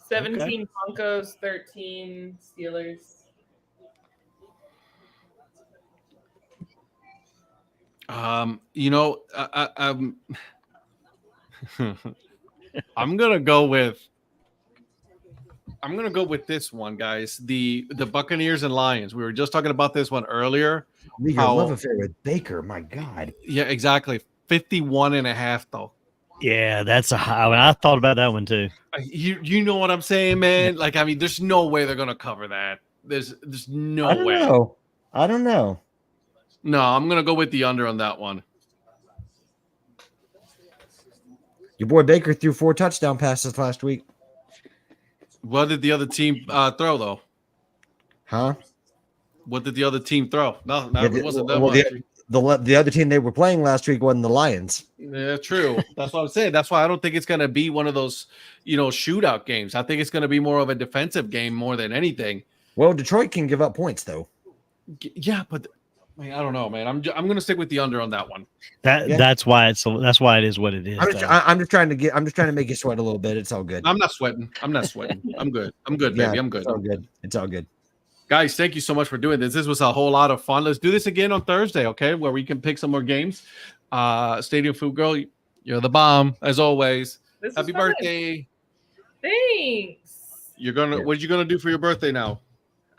17 Broncos, 13 Steelers. I'm I'm gonna go with this one, guys. The Buccaneers and Lions. We were just talking about this one earlier. Your love affair with Baker, my God. Yeah, exactly. 51 and a half, though. Yeah, that's a high one. I thought about that one too. You know what I'm saying, man? Like, I mean, there's no way they're gonna cover that. There's no way. I don't know. No, I'm gonna go with the under on that one. Your boy Baker threw 4 touchdown passes last week. What did the other team throw though? Huh? What did the other team throw? No, Yeah, it wasn't that well, much. the other team they were playing last week wasn't the Lions. Yeah, true. That's what I'm saying. That's why I don't think it's gonna be one of those, shootout games. I think it's gonna be more of a defensive game more than anything. Well, Detroit can give up points though. Yeah, but I don't know, man. I'm gonna stick with the under on that one. That's why it is what it is. I'm just trying to make you sweat a little bit. It's all good. I'm not sweating. I'm good. I'm good, baby. I'm good. It's all good. It's all good. Guys, thank you so much for doing this. This was a whole lot of fun. Let's do this again on Thursday, okay? Where we can pick some more games. Stadium Food Girl, you're the bomb as always. Happy birthday! Thanks. What are you gonna do for your birthday now?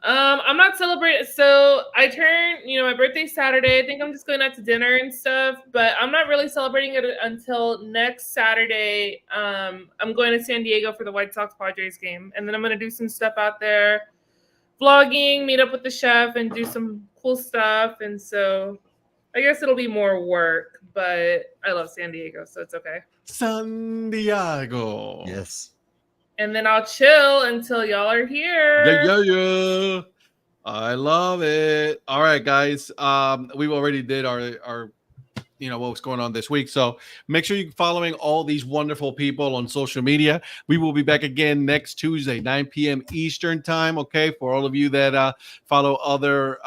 I'm not celebrating. So I turn, my birthday's Saturday. I think I'm just going out to dinner and stuff, but I'm not really celebrating it until next Saturday. I'm going to San Diego for the White Sox Padres game, and then I'm going to do some stuff out there, vlogging, meet up with the chef, and do some cool stuff. And so I guess it'll be more work, but I love San Diego, so it's okay. San Diego. Yes. And then I'll chill until y'all are here. Yeah. I love it. All right, guys. We already did our what was going on this week. So make sure you're following all these wonderful people on social media. We will be back again next Tuesday, 9 p.m. Eastern time. Okay, for all of you that follow other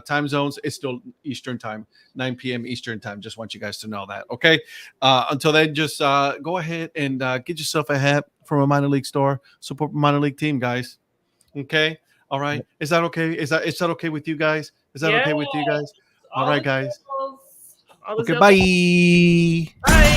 time zones, it's still Eastern time, 9 p.m. Eastern time. Just want you guys to know that. Okay. Until then, just go ahead and get yourself a hat from a minor league store. Support the minor league team, guys. Okay. All right. Is that okay? Is that okay with you guys? Is that okay with you guys? All right, guys. All the Okay, sales- bye. Bye.